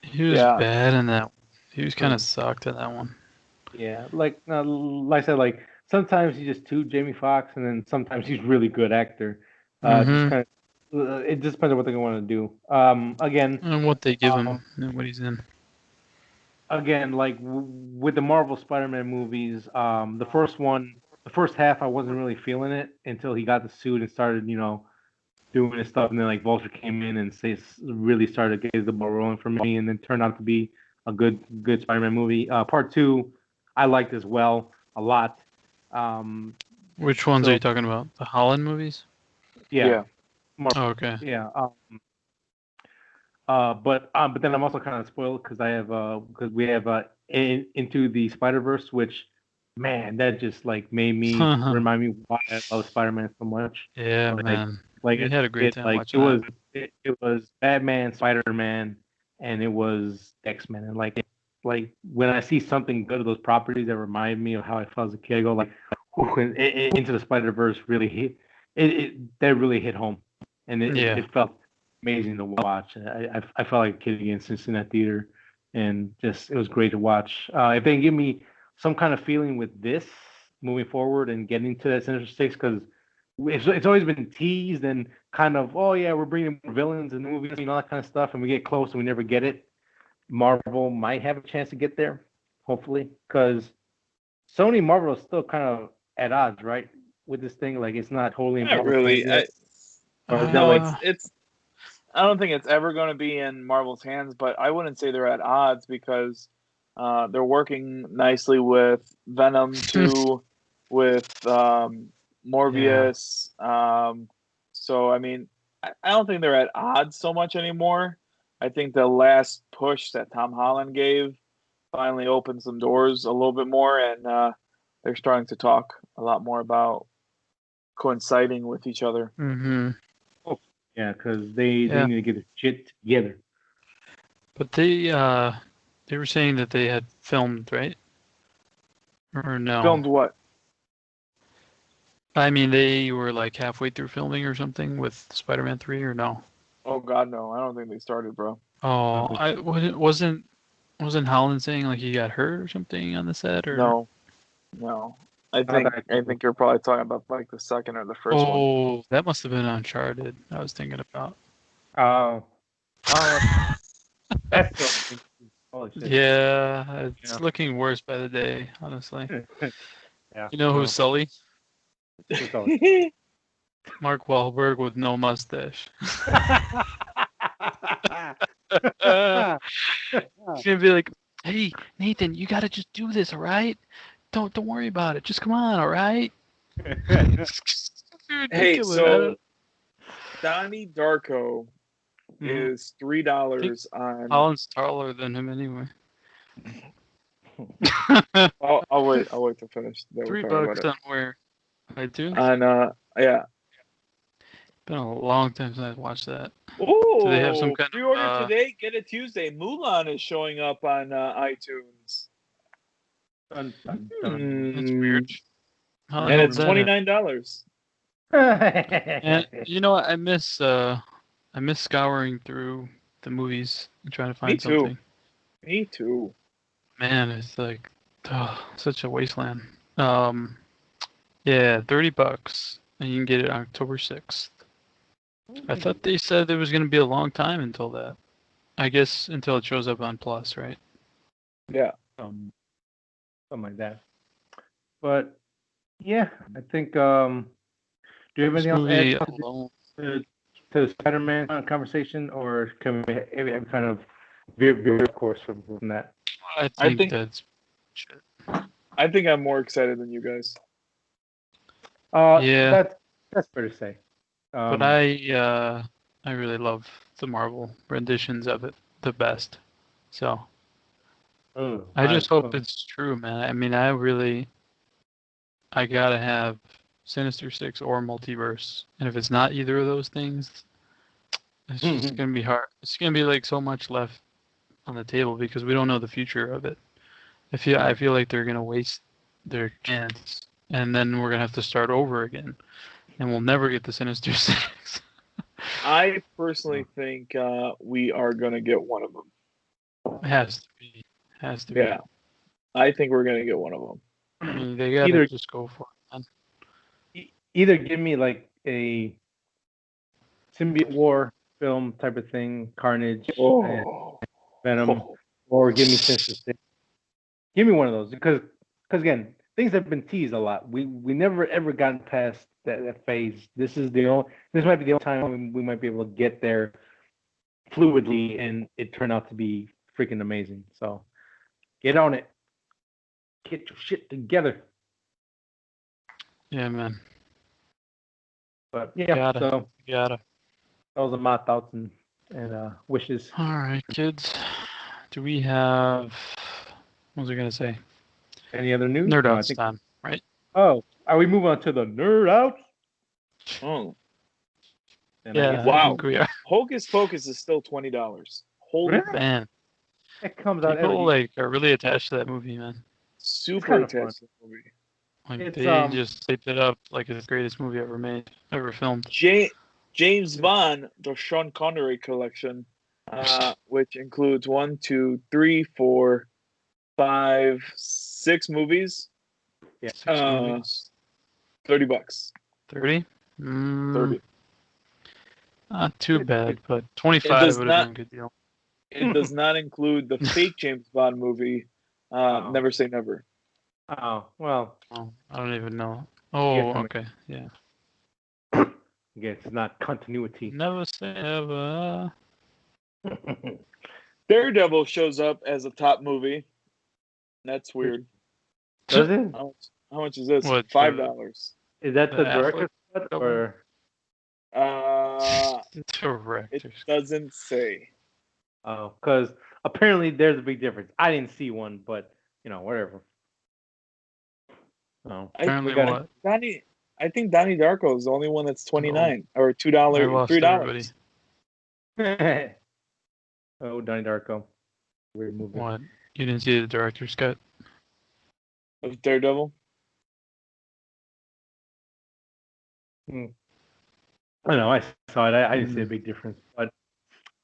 He was bad in that. He was kind of sucked in that one. Yeah, like I said, like sometimes he's just too Jamie Foxx, and then sometimes he's really good actor. Just kind of, it just depends on what they want to do. Again, and what they give him and what he's in. Again, like with the Marvel Spider-Man movies, the first half I wasn't really feeling it until he got the suit and started, doing his stuff, and then like Vulture came in and really started to get the ball rolling for me, and then turned out to be a good Spider-Man movie. Part 2, I liked as well a lot. Which ones are you talking about? The Holland movies? Yeah. Oh, okay. Yeah. But then I'm also kind of spoiled because we have Into the Spider-Verse, which, man, that just like made me remind me why I love Spider-Man so much. Yeah, man. Like we had a great time watching it. It was Batman, Spider-Man, and it was X-Men. And like when I see something good of those properties that remind me of how I felt as a kid, I go like, Into the Spider-Verse really hit that really hit home, and it felt amazing to watch. I felt like a kid again since in that theater, and just it was great to watch. If they can give me some kind of feeling with this moving forward and getting to that Sinister Six, because it's always been teased and kind of, oh yeah, we're bringing more villains in the movies, all that kind of stuff, and we get close and we never get it. Marvel might have a chance to get there, hopefully, because Sony and Marvel is still kind of at odds, right, with this thing. Like it's not totally not really. No, it's. I don't think it's ever going to be in Marvel's hands, but I wouldn't say they're at odds because they're working nicely with Venom 2, with Morbius. So, I mean, I don't think they're at odds so much anymore. I think the last push that Tom Holland gave finally opened some doors a little bit more, and they're starting to talk a lot more about coinciding with each other. Mm-hmm. Yeah, because they need to get their shit together. But they were saying that they had filmed, right? Or no? Filmed what? I mean, they were like halfway through filming or something with Spider-Man 3, or no? Oh God, no! I don't think they started, bro. Oh, wasn't Holland saying like he got hurt or something on the set, or no? I think you're probably talking about like the second or the first one. Oh, that must have been Uncharted. I was thinking about. That's holy shit. Yeah, it's looking worse by the day, honestly. Yeah. You know who's Sully? Who's Sully? Mark Wahlberg with no mustache. He's gonna be like, "Hey, Nathan, you gotta just do this, all right? Don't worry about it. Just come on, all right? Hey, Ridiculous. so Donnie Darko Mhm. is $3 on. Holland's taller than him anyway. I'll wait. I'll wait to finish. Then we'll talk about $3 it. on where? iTunes? On yeah. Been a long time since I watched that. Oh, Do they have some kind pre-order of today, get it Tuesday. Mulan is showing up on iTunes. Dun, dun, dun. That's weird. How the And hell it's did that happen? $29. And you know what? I miss scouring through the movies and trying to Me find too. something. Me too. Man, it's like such a wasteland. Yeah, $30, and you can get it October 6th. I thought they said there was going to be a long time until that. I guess until it shows up on Plus, right? Yeah. Something like that. But yeah, I think. Do you have This anything else to movie add alone. to the Spider-Man conversation, or can we kind of veer course from that? I I think think that's shit. I think I'm more excited than you guys. Yeah, That's fair to say. but I really love the Marvel renditions of it the best. So I just hope it's true, man. I mean, I gotta have Sinister Six or Multiverse, and if it's not either of those things, it's just gonna be hard. It's gonna be like so much left on the table because we don't know the future of it. I feel like they're gonna waste their chance, and then we're gonna have to start over again, and we'll never get the Sinister Six. I personally think we are gonna get one of them. It has to be. Has to Yeah. I think we're gonna get one of them. be. I mean, they gotta Either just go for it, man. either give me like a symbiote war film type of thing, Carnage, and Oh. Venom, or give me Sinister Six. Give me one of those because again, things have been teased a lot. We never ever gotten past that phase. This might be the only time we might be able to get there fluidly, and it turned out to be freaking amazing. So get on it. Get your shit together. Yeah, man. But yeah, so Gotta. those are my thoughts and wishes. All right, kids. Do we have? What was I gonna say? Any other news? Nerd No, outs time, right? Oh, are we moving on to the nerd outs? Oh. And Yeah, I Wow. think we are. Hocus Pocus is still $20. Holy Really? Man, It comes out people every. like are really attached to that movie, man. super kinda fun. attached to the movie. Like It's, they just hyped it up like it's the greatest movie ever made, ever filmed. James Bond, the Sean Connery collection, which includes 1, 2, 3, 4, 5, 6 movies. Yeah. 6 movies. $30. 30? 30. Not too It's- bad, it's- but 25 would have been a good deal. It does not include the fake James Bond movie, Oh. Never Say Never. Oh well, Oh, I don't even know. Oh, Yeah, okay, yeah. I guess it's not continuity. Never say never. Daredevil shows up as a top movie. That's weird. Does it? How much is this? What, $5. Is that The the director's cut Affleck or? Director's It doesn't say. Oh, because apparently there's a big difference. I didn't see one, but whatever. Oh, Apparently we got what? I think Donnie Darko is the only one that's $29 or I $2, lost $3. everybody. it. Oh, Donnie Darko. Weird movie. What? You didn't see the director's cut? Of Daredevil. I know. I saw it. I didn't see a big difference, but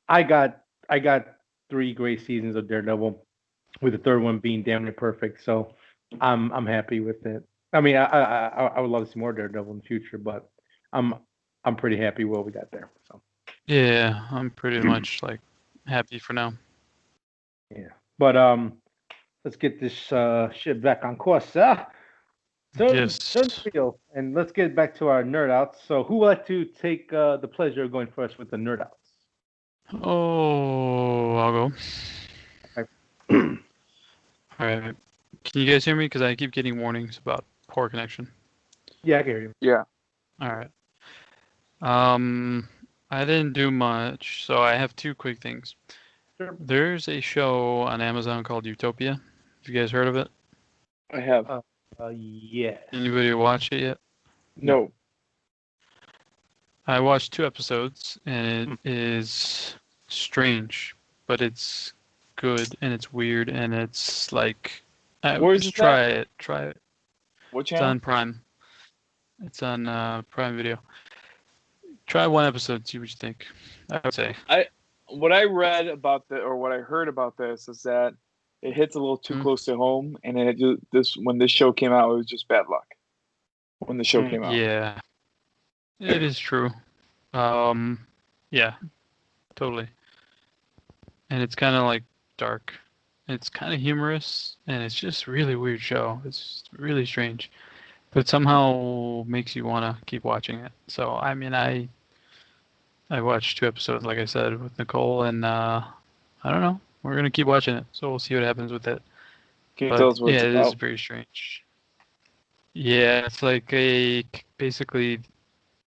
I got 3 great seasons of Daredevil, with the third one being damn near perfect. So I'm happy with it. I mean, I would love to see more Daredevil in the future, but I'm pretty happy with what we got there. So Yeah, I'm pretty much like happy for now. yeah, but let's get this shit back on course. Yes. Turn the wheel, and let's get back to our nerd outs. So who would like to take the pleasure of going first with the nerd outs? Oh, I'll go. Okay. All right. Can you guys hear me? Because I keep getting warnings about poor connection. Yeah, I can hear you. Yeah. All right. I didn't do much, so I have two quick things. Sure. There's a show on Amazon called Utopia. Have you guys heard of it? I have. Yeah. Anybody watch it yet? No. I watched 2 episodes, and it is strange, but it's good and it's weird and it's like, Where is just this at? try it. Try it. What It's channel? on Prime. It's on Prime Video. Try 1 episode, see what you think. I would say. What I read about what I heard about this is that it hits a little too close to home, and when this show came out, it was just bad luck. When the show came out. Yeah, it is true. Yeah, totally. And it's kind of like dark. It's kind of humorous, and it's just really weird show. It's really strange, but somehow makes you want to keep watching it. So I mean, I watched 2 episodes, like I said, with Nicole, and I don't know. We're gonna keep watching it, so we'll see what happens with it. Can you But tell us what yeah, it's it is about? very strange. Yeah, it's like basically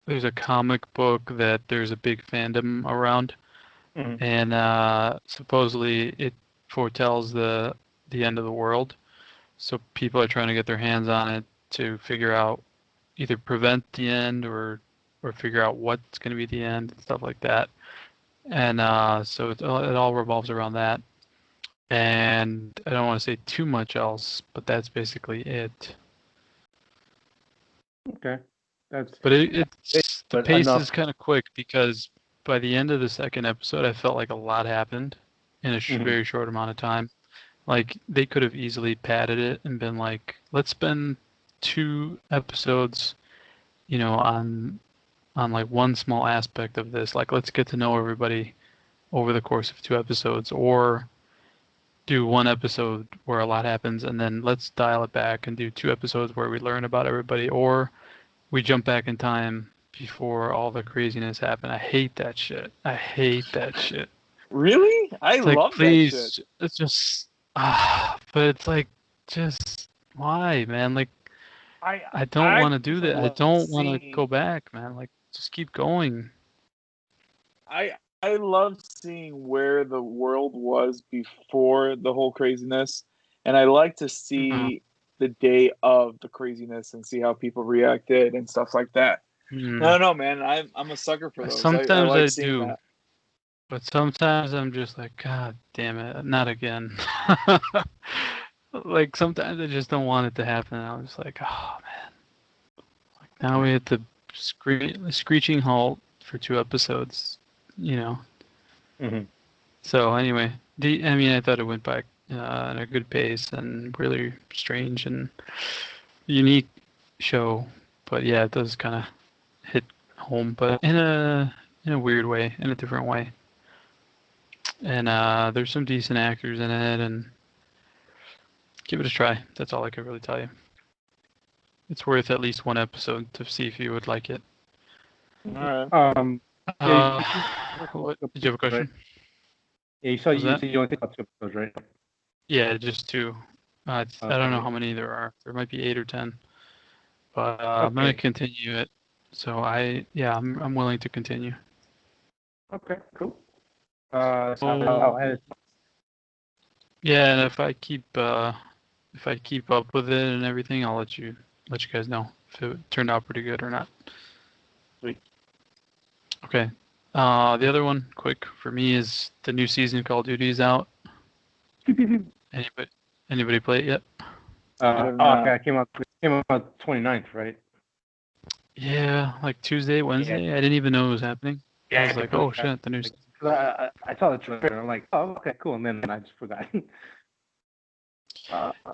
there's a comic book that there's a big fandom around, and supposedly it foretells the end of the world. So people are trying to get their hands on it to figure out either prevent the end or figure out what's going to be the end and stuff like that. And so it all revolves around that. And I don't want to say too much else, but that's basically it. Okay. That's. But it's the But pace enough. is kind of quick because by the end of the 2nd episode, I felt like a lot happened in a very short amount of time. Like they could have easily padded it and been like, let's spend 2 episodes, on like one small aspect of this. Like let's get to know everybody over the course of 2 episodes, or do 1 episode where a lot happens and then let's dial it back and do 2 episodes where we learn about everybody, or we jump back in time before all the craziness happened. I hate that shit. I hate that shit. Really? I It's like, love please, that shit. it's just, but it's like, just why, man? Like, I don't want to do that. I don't want to go back, man. Like, just keep going. I love seeing where the world was before the whole craziness, and I like to see the day of the craziness and see how people reacted and stuff like that. No, man, I'm a sucker for those. Sometimes I like I seeing do, that. but sometimes I'm just like, God damn it, not again. Like sometimes I just don't want it to happen. I'm just like, oh man. Like now we hit the screeching halt for 2 episodes, So anyway, I thought it went by at a good pace and really strange and unique show. But yeah, it does kind of hit home, but in a weird way, in a different way. And there's some decent actors in it, and give it a try. That's all I can really tell you. It's worth at least 1 episode to see if you would like it. All right. What, did you have a question? Right? Yeah, you said you only think about 2 episodes, right? Yeah, just 2. I don't know how many there are. There might be 8 or 10. But I'm gonna continue it. So I'm willing to continue. Okay, cool. Yeah, and if I keep up with it and everything, I'll let you guys know if it turned out pretty good or not. Sweet. Okay. The other one, quick for me, is the new season Call of Duty is out. Anybody play it yet? Okay, it came out 29th, right? Yeah, like Tuesday, Wednesday. Yeah. I didn't even know it was happening. Yeah, I was like, oh shit, the new season. I saw the trailer and I'm like, oh, okay, cool, and then I just forgot.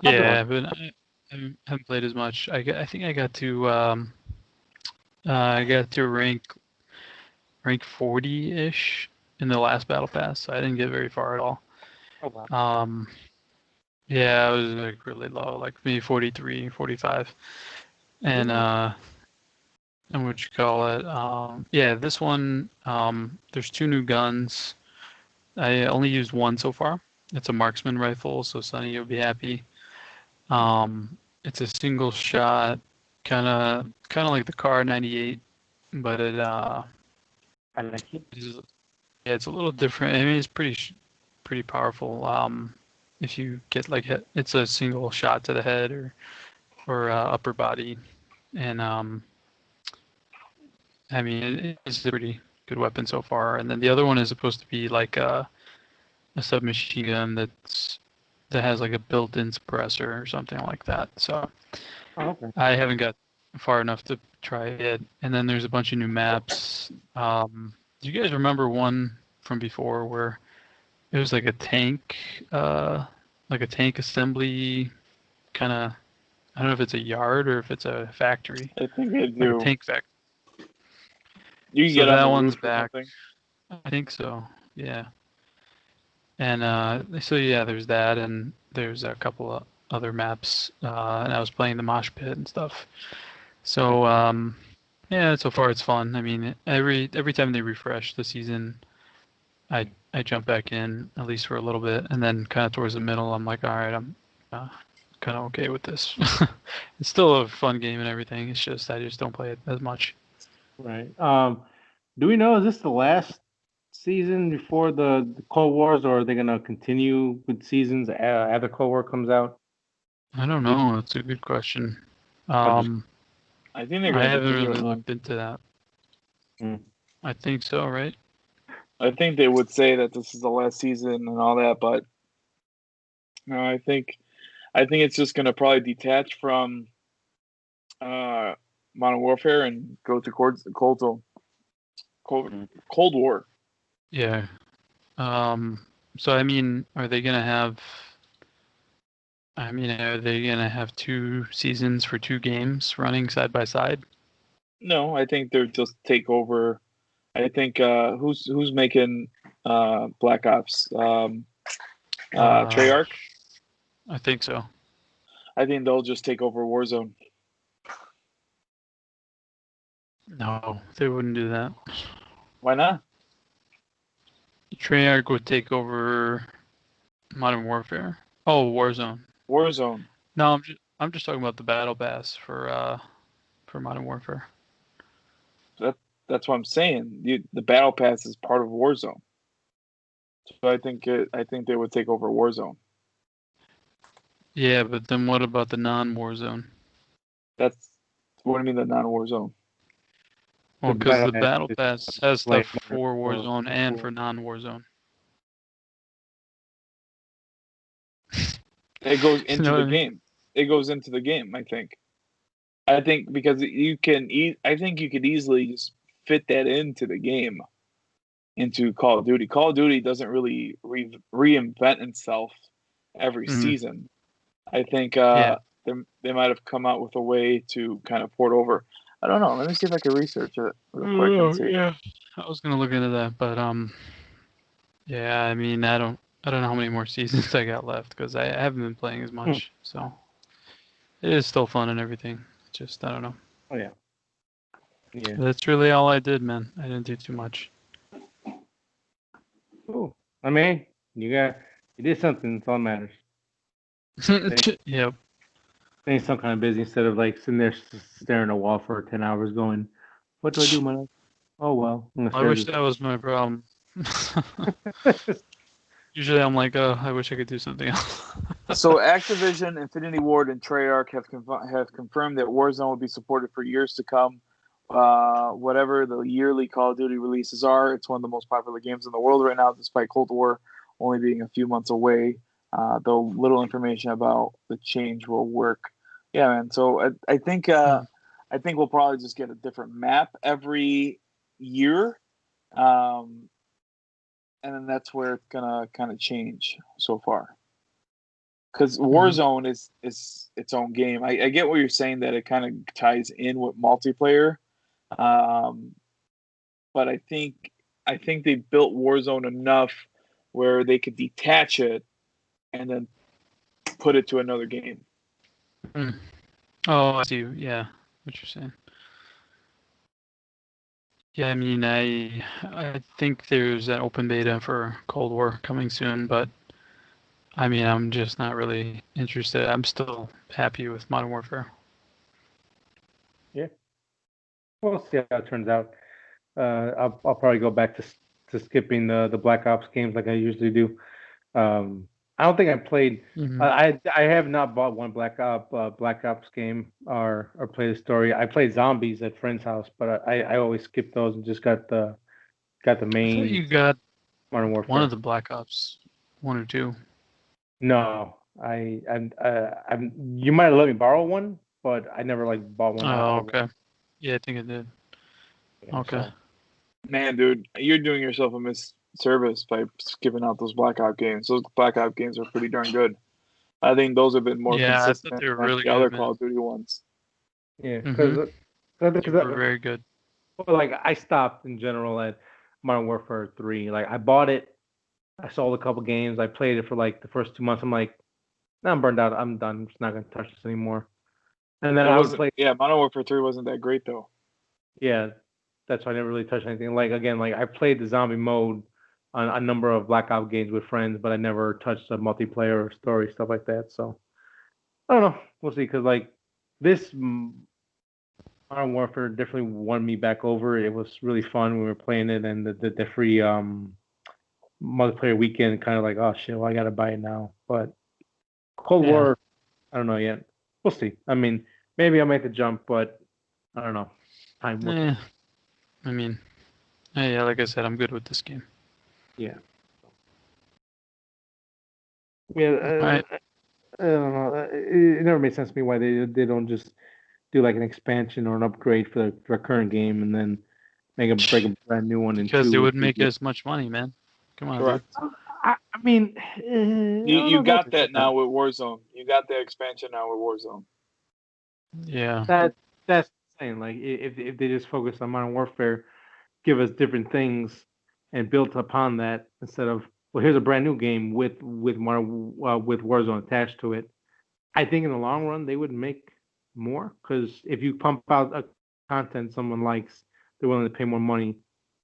Yeah, but I haven't played as much. I think I got to rank 40-ish in the last battle pass, so I didn't get very far at all. Oh wow. Yeah, I was like really low, like maybe 43, 45. And what you call it? Yeah, this one, there's 2 new guns. I only used 1 so far. It's a marksman rifle, so Sonny, you'll be happy. It's a single shot, kind of like the Car 98, but I like it. yeah, it's a little different. I mean, it's pretty powerful. If you get like it's a single shot to the head or upper body, and I mean, it's a pretty good weapon so far. And then the other one is supposed to be like a submachine gun that has like a built-in suppressor or something like that. So Oh, okay. I haven't got far enough to try it. And then there's a bunch of new maps. Do you guys remember one from before where it was like a tank assembly kind of? I don't know if it's a yard or if it's a factory, I think I like a do. tank factory. You can So get on that the one's roof or back. something. I think so. Yeah. And so yeah, there's that, and there's a couple of other maps, and I was playing the mosh pit and stuff. So yeah, so far it's fun. I mean, every time they refresh the season, I jump back in at least for a little bit, and then kind of towards the middle, I'm like, all right, I'm uh, kind of okay with this. It's still a fun game and everything. It's just I just don't play it as much. Right. Do we know, is this the last season before the Cold Wars, or are they gonna continue with seasons after Cold War comes out? I don't know. That's a good question. I'll just. I think they're I going to haven't continue really it. looked into that. Hmm. I think so, right? I think they would say that this is the last season and all that, but no, I think it's just going to probably detach from uh, Modern Warfare and go to Cold, Mm. Cold War. Yeah. So I mean, are they gonna have two seasons for two games running side by side? No, I think they're just take over. I think who's making Black Ops? Uh, Treyarch. I think so. I think they'll just take over Warzone. No, they wouldn't do that. Why not? Treyarch would take over Modern Warfare. Oh, Warzone. Warzone. No, I'm just talking about the Battle Pass for Modern Warfare. That's what I'm saying. The Battle Pass is part of Warzone, so I think they would take over Warzone. Yeah, but then what about the non-Warzone? That's what I mean. The non-Warzone. Well, The because battle the pass Battle is Pass has like stuff for Warzone and for non-Warzone. It goes You into know what the I mean? game. It goes into the game. I think. I think because you can. I think you could easily just fit that into the game, into Call of Duty. Call of Duty doesn't really reinvent itself every Hmm. season. I think Yeah. they might have come out with a way to kind of port over. I don't know. Let me see if I can research it real quick and Oh, see. yeah. I was gonna look into that, but yeah. I mean, I don't know how many more seasons I got left because I haven't been playing as Hmm. much. So it is still fun and everything. Just I don't know. Oh yeah. Yeah. That's really all I did, man. I didn't do too much. Cool. I mean, you did something. That's all that matters. Yep. Staying some kind of busy instead of like sitting there staring at a wall for 10 hours, going, "What do I do, my life? Oh well, I'm gonna I stare wish at that was my problem. this." Usually I'm like, oh, I wish I could do something else. So Activision, Infinity Ward, and Treyarch have confirmed that Warzone will be supported for years to come. Whatever the yearly Call of Duty releases are, it's one of the most popular games in the world right now, despite Cold War only being a few months away. Though little information about the change will work. Yeah, man. So I think we'll probably just get a different map every year. Um, and then that's where it's gonna kind of change so far. Because Mhm. Warzone is its own game. I get what you're saying that it kind of ties in with multiplayer, um, but I think they built Warzone enough where they could detach it and then put it to another game. Mm. Oh, I see. Yeah, what you're saying. Yeah, I mean, I think there's an open beta for Cold War coming soon, but I mean, I'm just not really interested. I'm still happy with Modern Warfare. Yeah. We'll see how it turns out. I'll probably go back to skipping the Black Ops games like I usually do. I don't think I played. Mhm. I have not bought one Black Ops game or played the story. I played Zombies at friend's house, but I always skip those and just got the I thought main you got Modern one of Warfare. the Black Ops, 1 or 2. No, I'm. You might have let me borrow one, but I never like bought one Oh, outright. okay. Yeah, I think it did. Yeah, Okay. so. Man, dude, you're doing yourself a misservice by skipping out those Black Ops games. Those Black Ops games are pretty darn good. I think those have been more Yeah, I thought consistent they were than really the other good, Call man. of Duty ones. Yeah, Mm-hmm. They were because very good. like I stopped in general at Modern Warfare 3. Like I bought it, I sold a couple games, I played it for like the first 2 months. I'm like, nah, I'm burned out. I'm done. I'm just not gonna touch this anymore. And then It I would wasn't. play. Yeah, Modern Warfare 3 wasn't that great though. Yeah, that's why I never really touched anything. Like again, like I played the zombie mode on a number of Black Ops games with friends, but I never touched the multiplayer or story stuff like that. So I don't know. We'll see. Because like this Modern Warfare definitely won me back over. It was really fun when we were playing it, and the free multiplayer weekend kind of like, oh shit, well I gotta buy it now. But Cold Yeah. War, I don't know yet. We'll see. I mean, maybe I'll make the jump, but I don't know. Time will tell. I mean, yeah, like I said, I'm good with this game. Yeah. Yeah. All right. I don't know. It never made sense to me why they don't just do like an expansion or an upgrade for the current game and then break a brand new one in Because they 2 or wouldn't 3 make years. as much money, man. Come on, dude. Correct. I mean, I You don't know you about got that now with Warzone. You got the expansion now with Warzone. Yeah. that's saying like if they just focus on Modern Warfare, give us different things and built upon that instead of well here's a brand new game with with Warzone attached to it. I think in the long run they would make more because if you pump out a content someone likes, they're willing to pay more money.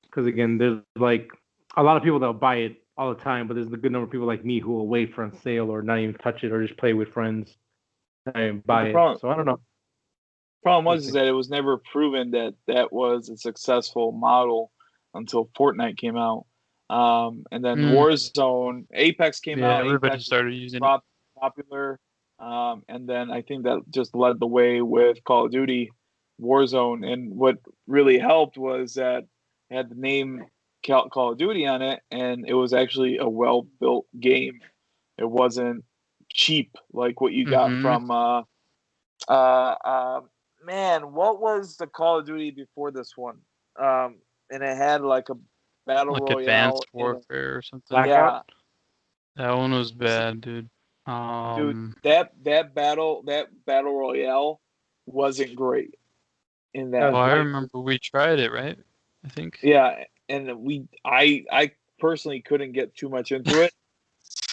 Because again, there's like a lot of people that'll buy it all the time, but there's a good number of people like me who will wait for on sale or not even touch it or just play with friends and But buy the it. problem So I don't know. problem We'll was is see. that it was never proven that that was a successful model until Fortnite came out. And then Mm. Warzone, Apex came Yeah, out. everybody Apex was started using it. popular. And then I think that just led the way with Call of Duty, Warzone. And what really helped was that it had the name Call of Duty on it, and it was actually a well built game. It wasn't cheap like what you got Mm-hmm. from uh, uh, man, what was the Call of Duty before this one? And it had like a battle Like royale Advanced in it. Warfare or something. Blackout. Yeah, That one was bad, dude. dude, that battle royale wasn't great in That that. was Well, I black. remember we tried it, right? I think. Yeah, and I personally couldn't get too much into it,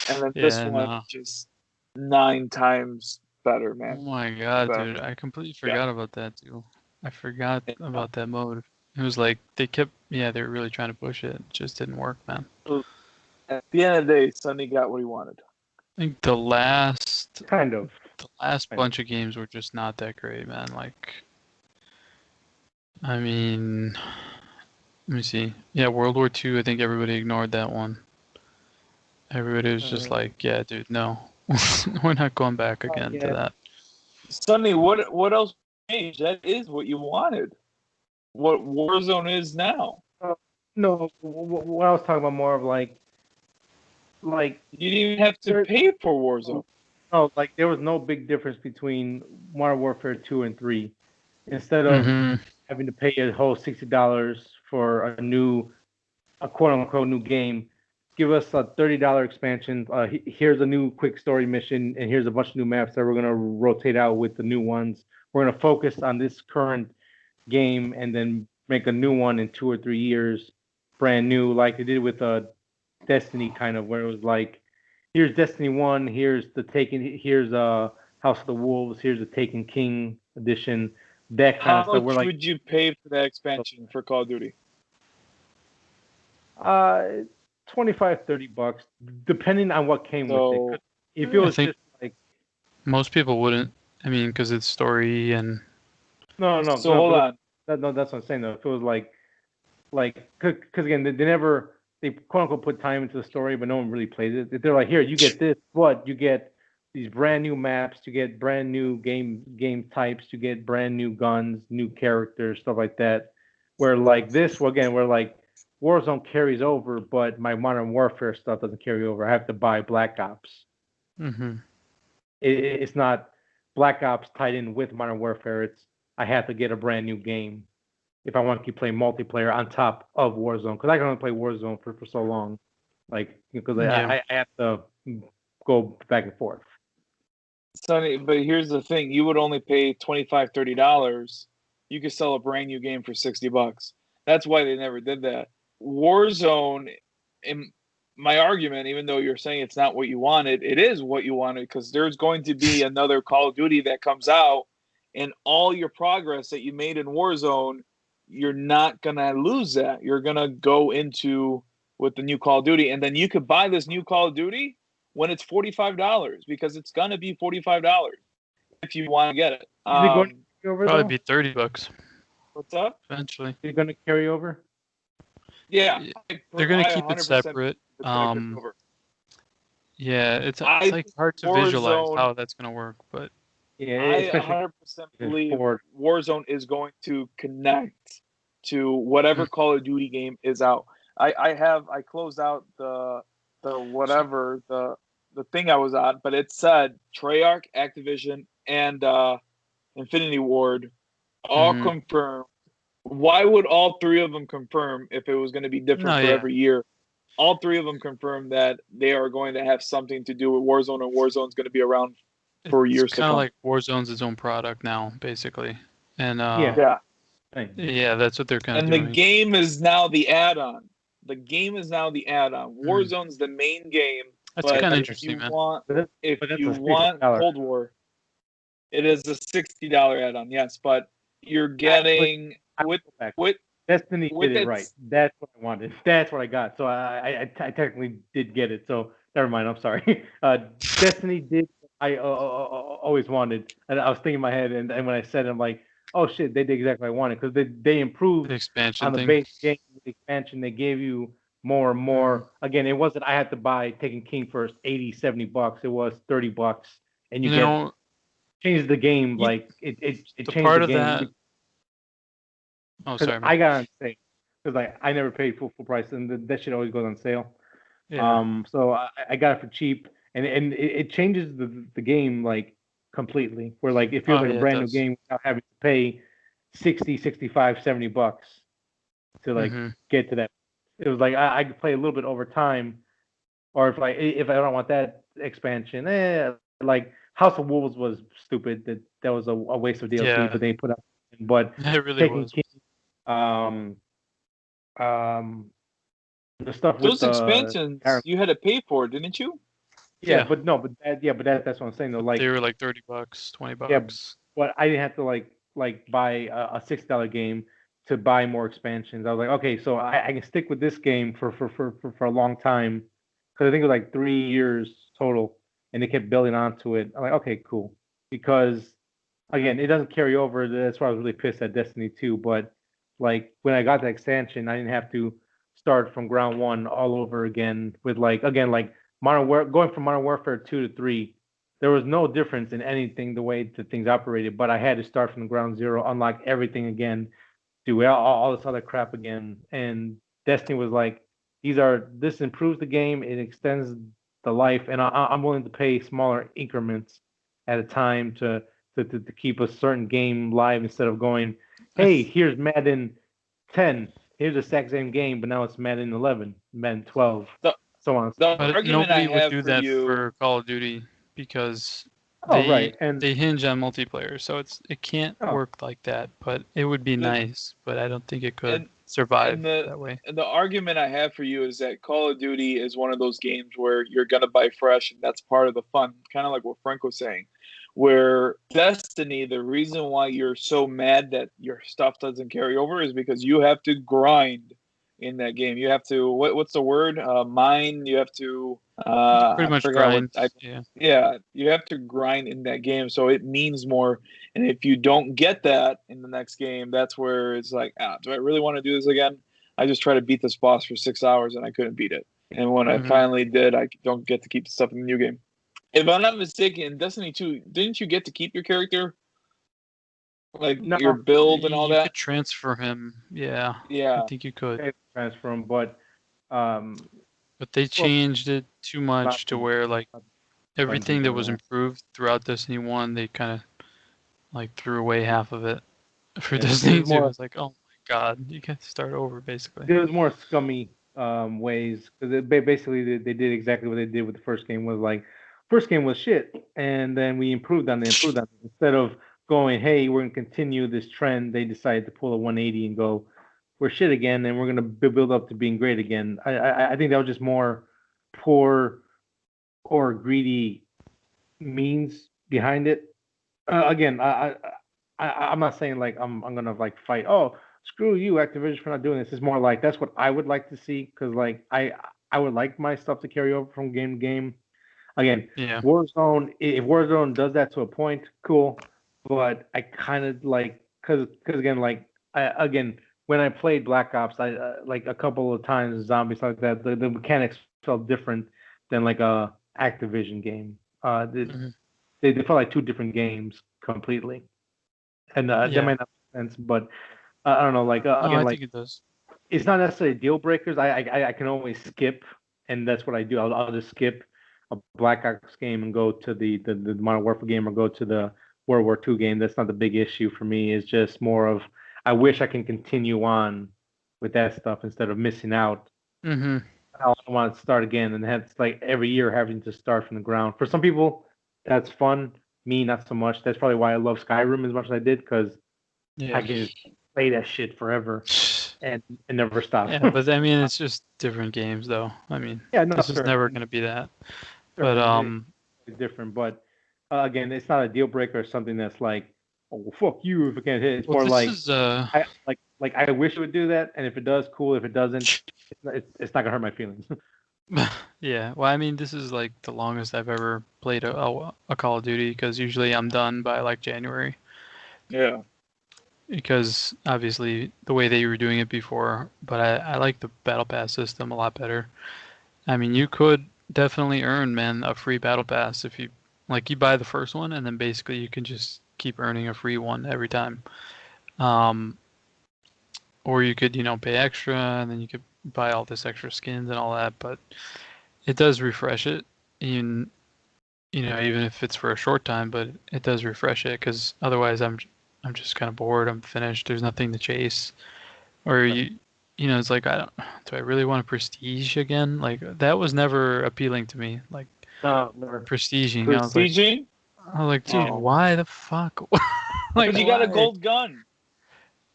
and then this Yeah, one no. just 9 times better, Oh man. my god, Better. dude. I completely Yeah. forgot about that, too. I forgot Yeah. about that mode. It was like they were really trying to push it. It just didn't work, man. At the end of the day, Sonny got what he wanted. I think the last Kind of. bunch of games were just not that great, man. Like, I mean, let me see. Yeah, World War II, I think everybody ignored that one. Everybody was just like, yeah, dude, no. We're not going back again to Yeah. that. Sonny, what else changed? That is what you wanted. What Warzone is now. No, what I was talking about more of like You didn't even have to there. pay for Warzone. No, like there was no big difference between Modern Warfare 2 and 3. Instead of Mm-hmm. having to pay a whole $60 for a quote unquote new game, give us a $30 expansion. Here's a new quick story mission, and here's a bunch of new maps that we're gonna rotate out with the new ones. We're gonna focus on this current game, and then make a new one in 2 or 3 years, brand new, like they did with Destiny, kind of where it was like, here's Destiny 1, here's House of the Wolves, here's the Taken King edition, that kind How of stuff. We're much like, would you pay for that expansion for Call of Duty? uh, $25, $30, depending on what came with it. So if it I was think just like most people wouldn't. I mean, because it's story and So hold on. no, that's what I'm saying though. If it was like, because again, they quote unquote put time into the story, but no one really plays it. If they're like, here, you get this, but you get these brand new maps, you get brand new game types, you get brand new guns, new characters, stuff like that. Where like this, well, again, where like Warzone carries over, but my Modern Warfare stuff doesn't carry over. I have to buy Black Ops. mm-hmm. It's not Black Ops tied in with Modern Warfare. It's I have to get a brand new game if I want to keep playing multiplayer on top of Warzone, because I can only play Warzone for so long, like because Yeah. I have to go back and forth. Sonny, but here's the thing: you would only pay $25, $30. You could sell a brand new game for $60. That's why they never did that. Warzone, in my argument, even though you're saying it's not what you wanted, it is what you wanted because there's going to be another Call of Duty that comes out, and all your progress that you made in Warzone, you're not gonna lose that. You're gonna go into with the new Call of Duty, and then you could buy this new Call of Duty when it's $45 because it's gonna be $45 if you want to get it. Is it going to carry over Probably though? be $30 What's up? eventually. Is it going to carry over? Yeah, They're gonna I keep it 100% separate. it's gonna carry over. Yeah, it's I like hard to visualize Warzone- how that's gonna work, but Yeah, I especially 100% believe for Warzone is going to connect to whatever Call of Duty game is out. I closed out the whatever the thing I was on, but it said Treyarch, Activision, and Infinity Ward all Mhm. confirmed. Why would all three of them confirm if it was going to be different No, for yeah. every year? All three of them confirmed that they are going to have something to do with Warzone, and Warzone's going to be around for It's years to kind of come. like Warzone's its own product now, basically. And yeah. Yeah. that's what they're kind of And doing. the game is now the add-on. The game is now the add-on. Warzone's the main game. That's but kind of if interesting, you man. want, But if that's you a want $60. Cold War, it is a $60 add-on. Yes, but you're getting with Destiny with did it its right. That's what I wanted. That's what I got. So I technically did get it. So never mind. I'm sorry. Destiny did. I always wanted, and I was thinking in my head, and when I said it, I'm like, oh shit, they did exactly what I wanted because they improved The expansion on the thing. base game with the expansion. They gave you more and more. Again, it wasn't I had to buy Taken King for 80, $70. It was $30, and you get changed the game. Like it the changed part the of game. that. Oh, Because sorry, man. I got on sale. Because I never paid full price, and that shit always goes on sale. Yeah. So I got it for cheap, and it changes the game like completely. Where like it feels like a it brand new does. game without having to pay 60, 65, $70 to like get to that. It was like I could play a little bit over time, or if I don't want that expansion, like House of Wolves was stupid. That was a waste of DLC, Yeah. but they put up. But It really Taken was. King, um, the stuff with those the expansions you had to pay for, didn't you? yeah, but no, but that's what I'm saying though. Like They were like $30, $20. yeah, but I didn't have to like buy a $6 game to buy more expansions. I was like, okay, so I can stick with this game for a long time because I think it was like 3 years total, and they kept building onto it. I'm like, okay, cool, because again, it doesn't carry over. That's why I was really pissed at Destiny 2. But like when I got the expansion, I didn't have to start from ground one all over again with like going from Modern Warfare 2 to 3. There was no difference in anything the way the things operated, but I had to start from ground zero, unlock everything again, do all this other crap again. And Destiny was like, this improves the game, it extends the life, and I'm willing to pay smaller increments at a time to keep a certain game live instead of going, hey, here's Madden 10, here's the exact same game, but now it's Madden 11, Madden 12, so on. The But argument I nobody would have do for that you, for Call of Duty because Oh, right, and they hinge on multiplayer, so it can't work like that. But it would be nice, but I don't think it could survive that way. And the argument I have for you is that Call of Duty is one of those games where you're gonna buy fresh, and that's part of the fun. Kind of like what Frank was saying, where Destiny, the reason why you're so mad that your stuff doesn't carry over is because you have to grind in that game. You have to what's the word? Mine. You have to Pretty I much forgot grind. what I Yeah. yeah, you have to grind in that game, so it means more. And if you don't get that in the next game, that's where it's like, do I really want to do this again? I just tried to beat this boss for 6 hours and I couldn't beat it. And when I finally did, I don't get to keep the stuff in the new game. If I'm not mistaken, in Destiny 2, didn't you get to keep your character? Like No, your build and all You that? could transfer him. Yeah. I Yeah. think you could. I transfer them, but um, But they well, changed it too not much to where like plans on everything that doing was that. improved throughout Destiny 1, they kind of like threw away half of it for Yeah, Destiny 2. It's like, oh my god, you can start over basically. there was more scummy ways because basically they did exactly what they did with the first game. Was like first game was shit, and then we improved on it. Instead of going, hey, we're gonna continue this trend. They decided to pull a 180 and go, we're shit again, and we're gonna build up to being great again. I think that was just more poor or greedy means behind it. Again, I'm not saying like I'm gonna like fight. Oh, screw you, Activision, for not doing this. It's more like that's what I would like to see because like I would like my stuff to carry over from game to game. Again, Yeah. Warzone, if Warzone does that to a point, cool. But I kind of like because again like again when I played Black Ops, I like a couple of times zombies like that. The mechanics felt different than like a Activision game. Mhm. They felt like two different games completely, and that Yeah. might not make sense, but I don't know. Like No, again, I like think it does. it's not necessarily deal breakers. I can always skip, and that's what I do. I'll just skip a Black Ops game and go to the Modern Warfare game or go to the World War II game. That's not the big issue for me. It's just more of I wish I can continue on with that stuff instead of missing out. Mhm. I want to start again and have like every year having to start from the ground. For some people, that's fun. Me, not so much. That's probably why I love Skyrim as much as I did because I Yeah. can just play that shit forever and never stop. Yeah, but I mean, it's just different games, though. I mean, Yeah, no, this is sure, never going to be that. But sure, it's different. But again, it's not a deal breaker or something that's like, oh fuck you if I can't hit. It's well, more this like is like I wish it would do that, and if it does, cool. If it doesn't, it's not gonna hurt my feelings. yeah. Well, I mean, this is like the longest I've ever played a Call of Duty because usually I'm done by like January. Yeah. Because obviously the way they were doing it before, but I like the battle pass system a lot better. I mean, you could definitely earn, man, a free battle pass if you like you buy the first one and then basically you can just keep earning a free one every time. Um, or you could, pay extra and then you could buy all this extra skins and all that, but it does refresh it in even if it's for a short time, but it does refresh it because otherwise I'm just kind of bored. I'm finished. There's nothing to chase. Or it's like do I really want a prestige again? Like that was never appealing to me. Like No, never. prestiging. Prestiging? I was like, dude, Oh. why the fuck? Like Because you got a why? gold gun.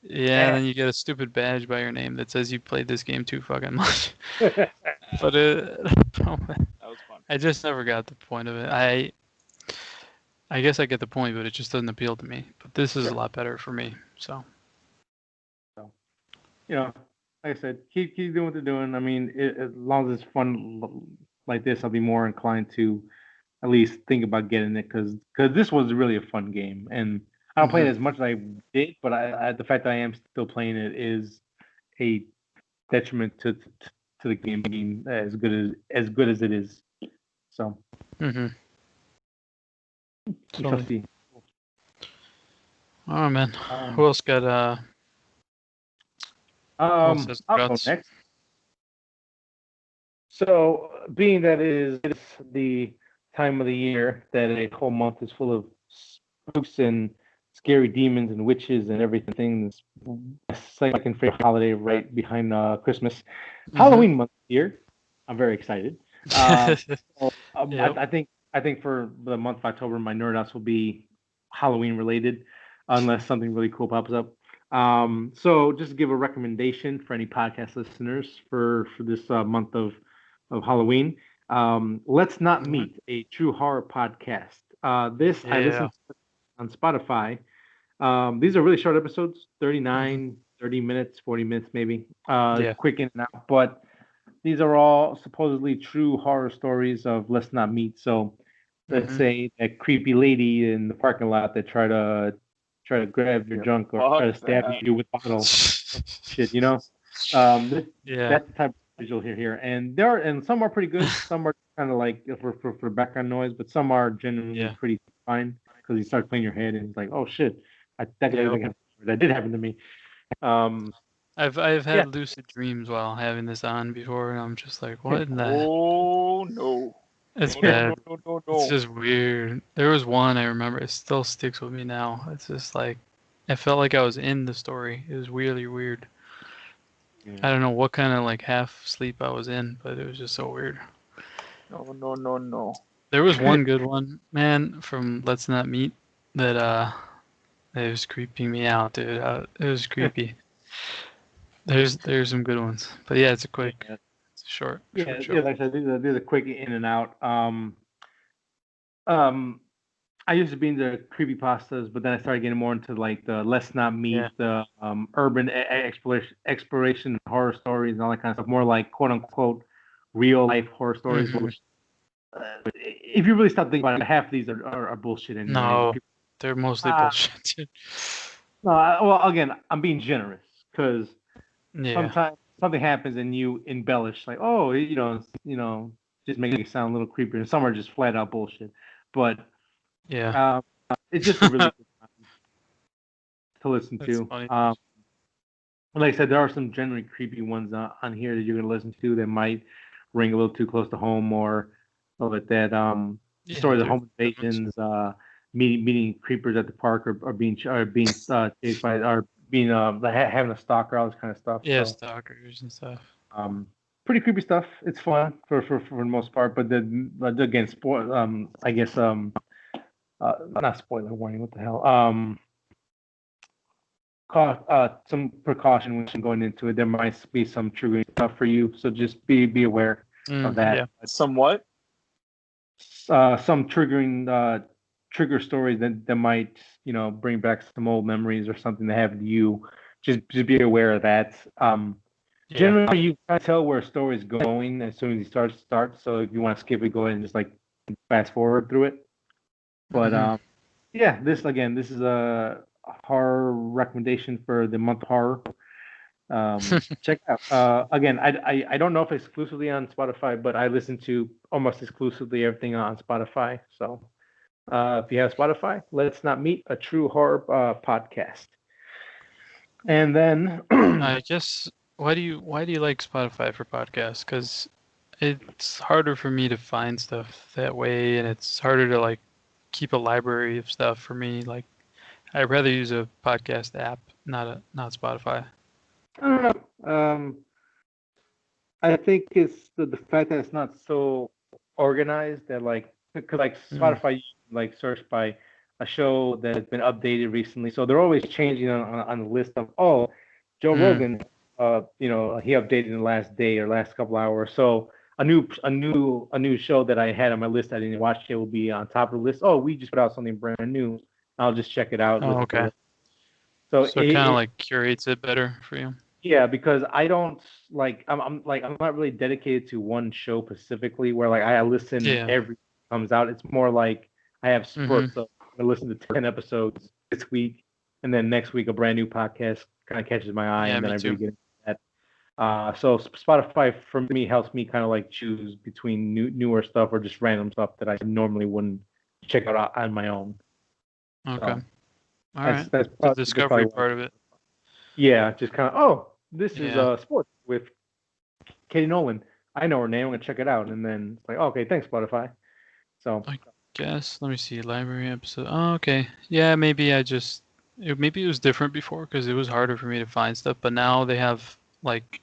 Yeah, and then you get a stupid badge by your name that says you played this game too fucking much. But That was fun. I just never got the point of it. I guess I get the point, but it just doesn't appeal to me. But this is a lot better for me. So. So, like I said, keep doing what they're doing. I mean, as long as it's fun like this, I'll be more inclined to at least think about getting it because this was really a fun game, and I don't play it as much as I did, but the fact that I am still playing it is a detriment to the game being as good as it is. So Mm-hmm. we shall see. Oh man, who else got who else has I'll go thoughts? next. So, being that it is the time of the year that a whole month is full of spooks and scary demons and witches and everything, this second favorite holiday right behind Christmas, Halloween month here. I'm very excited. Yep. I think for the month of October, my nerd outs will be Halloween related, unless something really cool pops up. So just to give a recommendation for any podcast listeners for this month of Halloween. Let's Not Meet, a true horror podcast. This I Yeah. listened to on Spotify. These are really short episodes, 39, 30 minutes, 40 minutes maybe. Yeah. Quick in and out. But these are all supposedly true horror stories of Let's Not Meet. So let's say that creepy lady in the parking lot that try to grab your junk or try to stab you with a bottle. Shit, you know. That's the type of stories you'll hear here. And some are pretty good. Some are kind of like for background noise, but some are genuinely pretty fine because you start cleaning your head and it's like, oh shit, that did happen to me. I've had lucid dreams while having this on before, and I'm just like, what in the? Oh no! It's bad. No. It's just weird. There was one I remember. It still sticks with me now. It's just like, I felt like I was in the story. It was really weird. Yeah. I don't know what kind of like half sleep I was in, but it was just so weird. No. There was one good one, man, from Let's Not Meet that it was creeping me out, dude. It was creepy. There's some good ones, but yeah, it's a quick, it's a short show. Yeah, like I said, do the quick in and out. I used to be into creepypastas, but then I started getting more into like the Let's Not Meet, the urban exploration horror stories and all that kind of stuff. More like quote unquote real life horror stories. Which, if you really stop thinking about it, half of these are bullshit. Anyway. No, they're mostly bullshit. No, well, again, I'm being generous because sometimes something happens and you embellish, like, oh, just making it sound a little creepier. And some are just flat out bullshit. But it's just a really good time to listen to. Like I said, there are some generally creepy ones on here that you're gonna listen to that might ring a little too close to home, or like that stories of home invasions, meeting creepers at the park, or being chased by, or being having a stalker, all this kind of stuff. Yeah, stalkers and stuff. Pretty creepy stuff. It's fun for the most part, but then again, I guess not spoiler warning. What the hell? Some precaution when going into it. There might be some triggering stuff for you, so just be aware of that. Yeah. Somewhat. Some triggering trigger stories that might bring back some old memories or something that happened to you. Just be aware of that. Generally, you can tell where a story is going as soon as you start. So if you want to skip it, go ahead and just like fast forward through it. But this is a horror recommendation for the month of horror. Check it out. Again, I don't know if it's exclusively on Spotify, but I listen to almost exclusively everything on Spotify. So if you have Spotify, Let's Not Meet, a true horror podcast. And then I guess why do you like Spotify for podcasts? Because it's harder for me to find stuff that way, and it's harder to like keep a library of stuff for me. Like, I'd rather use a podcast app, not Spotify. I don't know. I think it's the fact that it's not so organized that because Spotify, like search by a show that has been updated recently, so they're always changing on the list of Joe Rogan, he updated in the last day or last couple hours. So a new show that I had on my list I didn't watch it will be on top of the list. Oh, we just put out something brand new. I'll just check it out. Oh, okay. So it kind of like curates it better for you. Yeah, because I don't I'm not really dedicated to one show specifically where like I listen every comes out. It's more like I have spurts of I listen to 10 episodes this week, and then next week a brand new podcast kind of catches my eye, and then I really get into that. So Spotify for me helps me kind of like choose between newer stuff or just random stuff that I normally wouldn't check out on my own. Okay. All right. That's the discovery part of it. Yeah, just kind of this is sports with Katie Nolan. I know her name. I'm gonna check it out, and then it's like, okay, thanks Spotify. So I guess let me see library episode. Oh, okay. Yeah, maybe maybe it was different before because it was harder for me to find stuff. But now they have like,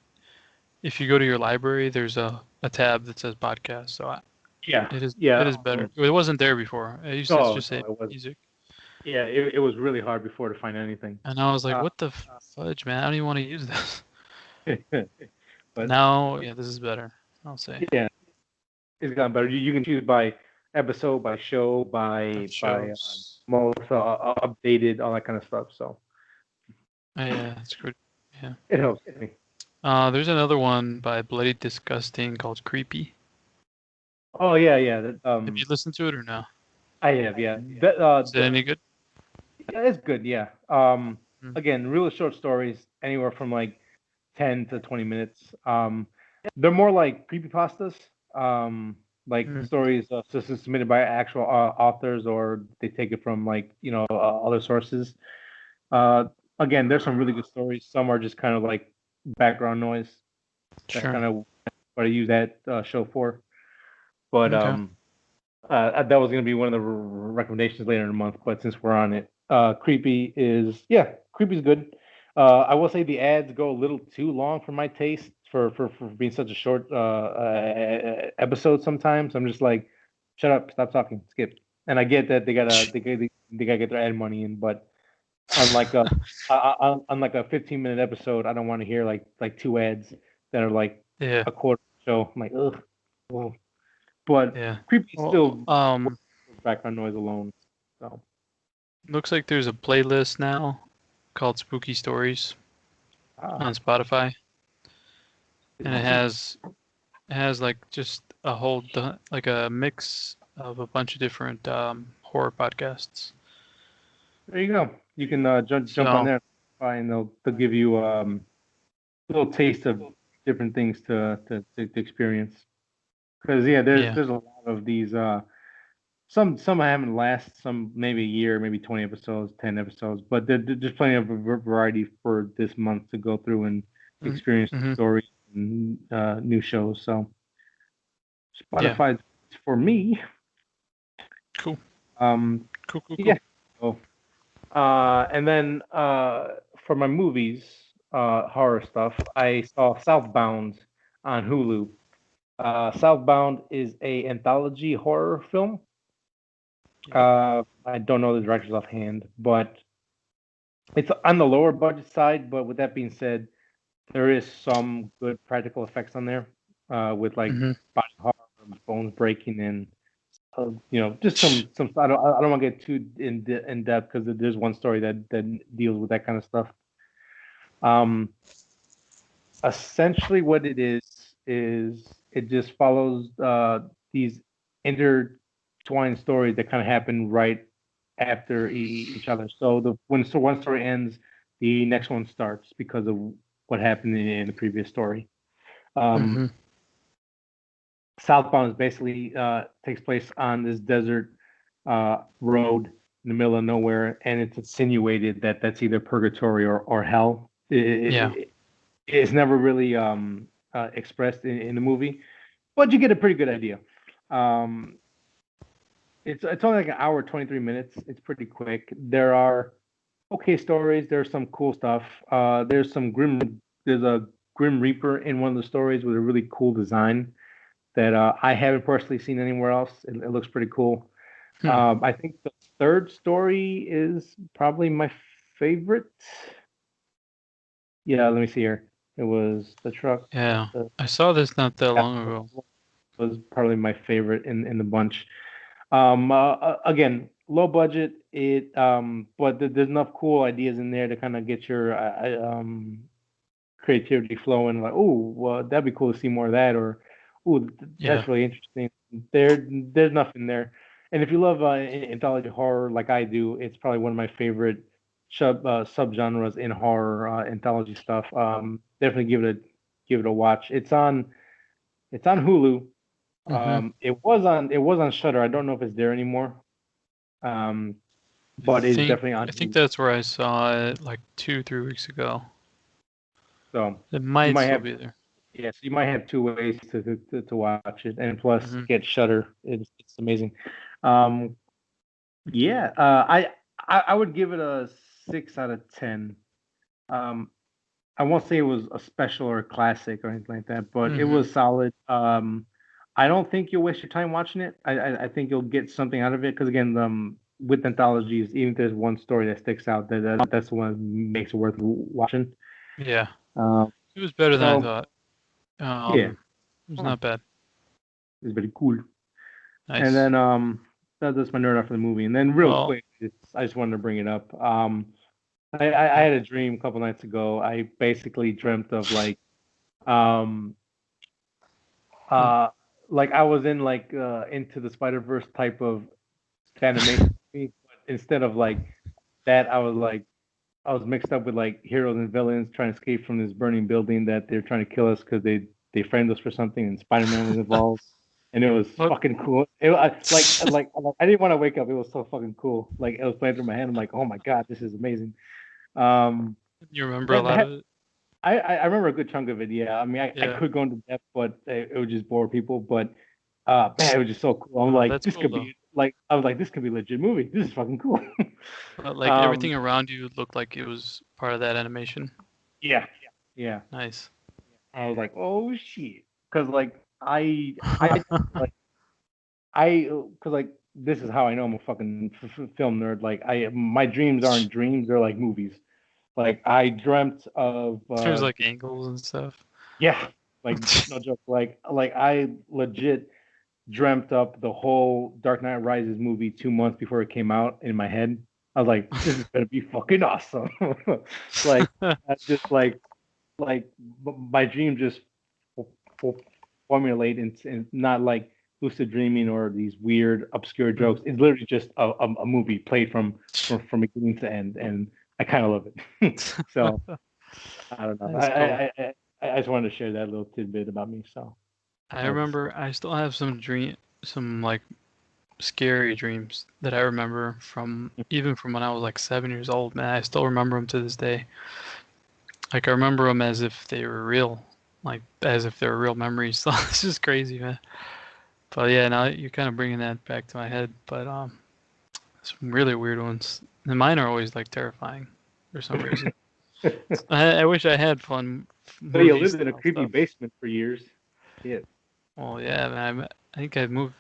if you go to your library, there's a tab that says podcast. So it is better. It wasn't there before. I used to just say music. Yeah, it was really hard before to find anything. And I was like, what the fudge, man? I don't even want to use this. But now, this is better, I'll say. Yeah, it's gotten better. You can choose by episode, by show, by most updated, all that kind of stuff. So yeah, that's good. Yeah. It helps me. There's another one by Bloody Disgusting called Creepy. Oh yeah, yeah. Have you listened to it or no? I have, yeah. Is it any good? Yeah, it's good, yeah. Mm. Again, really short stories, anywhere from like 10 to 20 minutes. They're more like creepypastas, like Mm. stories submitted by actual authors, or they take it from like other sources. Uh, Again, there's some really good stories. Some are just kind of like background noise. That's Sure. kind of what I use that show for. But Okay. that was going to be one of the recommendations later in the month, but since we're on it, Creepy is good. I will say the ads go a little too long for my taste for being such a short episode. Sometimes I'm just like, shut up, stop talking, skip. And I get that they gotta get their ad money in, but unlike a unlike a 15-minute episode, I don't want to hear like two ads that are like Yeah. a quarter show. I'm like, ugh. Well, but Yeah. Creepy Well, still background noise alone. So looks like there's a playlist now called Spooky Stories on Spotify, and it has like just a whole like a mix of a bunch of different horror podcasts. there you go. You can jump on So there and they'll give you a little taste of different things to experience. Because yeah. there's a lot of these. Some haven't last, some maybe a year, maybe 20 episodes, 10 episodes, but there's plenty of variety for this month to go through and experience Mm-hmm. stories and new shows. So Yeah. Spotify for me. Cool. Um, Cool. Cool. yeah. Cool. So, and then for my movies, horror stuff, I saw Southbound on Hulu. Southbound is a anthology horror film. I don't know the directors offhand, but it's on the lower budget side. But with that being said, there is some good practical effects on there, with like Mm-hmm. body horror, bones breaking, and just some. I don't want to get too in depth because there's one story that deals with that kind of stuff. Um, Essentially, what it is it just follows these intertwined stories that kind of happen right after each other. So when one story ends, the next one starts because of what happened in the previous story. Mm-hmm. Southbound is basically takes place on this desert road in the middle of nowhere, and it's insinuated that that's either purgatory or hell. Yeah. It's never really expressed in the movie, but you get a pretty good idea. Um, it's only like an hour 23 minutes. It's pretty quick. There are okay stories. There's some cool stuff. There's a Grim Reaper in one of the stories with a really cool design that I haven't personally seen anywhere else. It looks pretty cool. Hmm. I think the third story is probably my favorite. Yeah, let me see here. It was the truck. Yeah. The, I saw this not that yeah, long ago. was probably my favorite in the bunch. Again, low budget. But there's enough cool ideas in there to kind of get your creativity flowing. Like, oh, well, that'd be cool to see more of that, or oh, Yeah. that's really interesting. There's nothing there. And if you love anthology horror like I do, it's probably one of my favorite subgenres in horror anthology stuff. Definitely give it a watch. It's on Hulu. Mm-hmm. It was on Shudder. I don't know if it's there anymore. But it's definitely on I think Hulu. that's where I saw it like 2-3 weeks ago. So It you might might still have be there. yes, you might have two ways to watch it, and plus Mm-hmm. get Shudder. It's amazing. Um, yeah, I would give it a 6 out of 10. Um, I won't say it was a special or a classic or anything like that, but it Mm-hmm. was solid. I don't think you'll waste your time watching it. I think you'll get something out of it because again, with anthologies, even if there's one story that sticks out, that's the one that makes it worth watching. Yeah. Um, It was better than I so thought. yeah, It was not bad. it's very cool. And Nice. then that's my nerd off for the movie. And then real Well, quick, I just wanted to bring it up. I had a dream a couple nights ago. I basically dreamt of um uh like I was in Into the Spider-Verse type of animation movie, but instead of like that, I was mixed up with like heroes and villains trying to escape from this burning building that they're trying to kill us because they framed us for something, and Spider-Man was involved, and it was What? fucking cool. I didn't want to wake up. It was so fucking cool. Like it was playing through my head. I'm like, oh my god, this is amazing. You remember a That, lot that of it? I remember a good chunk of it. Yeah, I mean, I Yeah. could go into depth, but it would just bore people. But man, it was just so cool. I'm Oh, like, that's this cool could though. be like, I was like, this could be a legit movie. This is fucking cool. But like um, everything around you looked like it was part of that animation. yeah, yeah. Nice. I was like, oh shit, because I like because like this is how I know I'm a fucking film nerd. Like my dreams aren't dreams; they're like movies. Like I dreamt of There's like angles and stuff. yeah, like no joke. Like I legit dreamt up the whole Dark Knight Rises movie 2 months before it came out in my head. I was like, this is gonna be fucking awesome. like I just my dream just formulate and not like lucid dreaming or these weird obscure jokes. It's literally just a movie played from beginning to end, and I kind of love it. So I don't know. That's cool. I just wanted to share that little tidbit about me. So I that was remember I still have some like scary dreams that I remember from even from when I was like 7 years old, man. I still remember them to this day. Like I remember them as if they were real, like as if they were real memories. So it's just crazy, man. But yeah, now you're kind of bringing that back to my head. But some really weird ones. And mine are always like terrifying for some reason. I wish I had fun so you movie lived in a style creepy stuff. basement for years. Yeah. Well, yeah, man. I think I moved.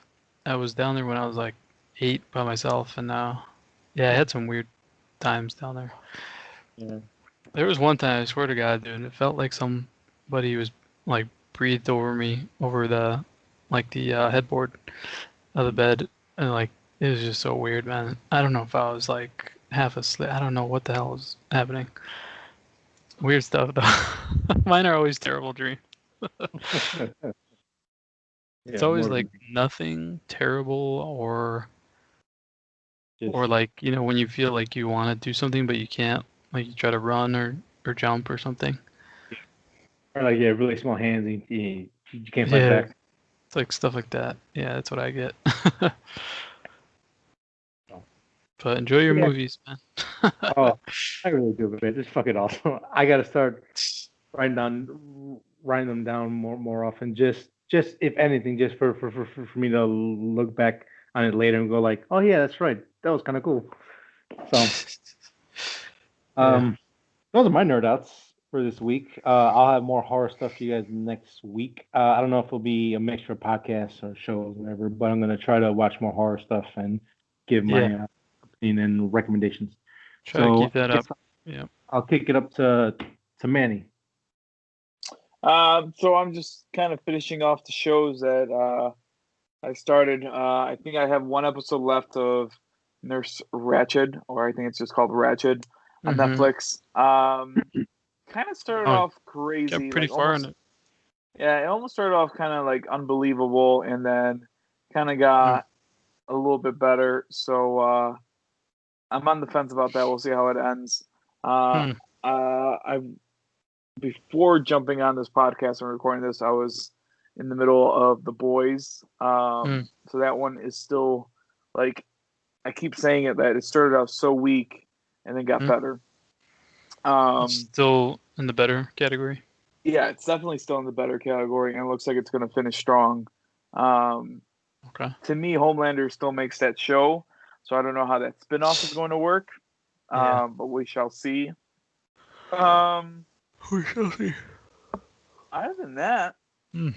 I was down there when I was like 8 by myself, and now, yeah, I had some weird times down there. Yeah. There was one time, I swear to God, dude, it felt like somebody was like breathed over me over the headboard of the bed, and like it was just so weird, man. I don't know if I was like half asleep. I don't know what the hell was happening. Weird stuff though. Mine are always terrible dreams. It's Yeah, always more like nothing terrible or just like when you feel like you want to do something but you can't, like you try to run or jump or something. or like really small hands and you can't fight Yeah, back. it's like stuff like that. Yeah, that's what I get. So, But enjoy your yeah. movies, man. Oh, I really do, but it's fucking awesome. I gotta start writing them down more often. Just if anything, just for me to look back on it later and go like, oh yeah, that's right, that was kind of cool. So Yeah. um, those are my nerd outs for this week. I'll have more horror stuff for you guys next week. I don't know if it'll be a mixture of podcasts or shows, or whatever, but I'm gonna try to watch more horror stuff and give Yeah. my opinion and recommendations. Try to So keep that I up. guess Yeah. I'll kick it up to Manny. So I'm just kind of finishing off the shows that I started. I think I have one episode left of Nurse Ratched, or I think it's just called Ratched on Mm-hmm. Netflix. Kind of started Oh, off got crazy, pretty like far in almost, it. yeah, it almost started off kind of like unbelievable, and then kind of Mm. got a little bit better. So I'm on the fence about that. We'll see how it ends. Uh, Hmm. I Before jumping on this podcast and recording this, I was in the middle of The Boys. Hmm. So that one is still like I keep saying it that it started out so weak and then got Hmm. better. It's still in the better category. Yeah, it's definitely still in the better category, and it looks like it's going to finish strong. Um, Okay. to me, Homelander still makes that show, so I don't know how that spinoff is going to work, Yeah. but we shall see. Um, We shall see. Other than that, Hmm.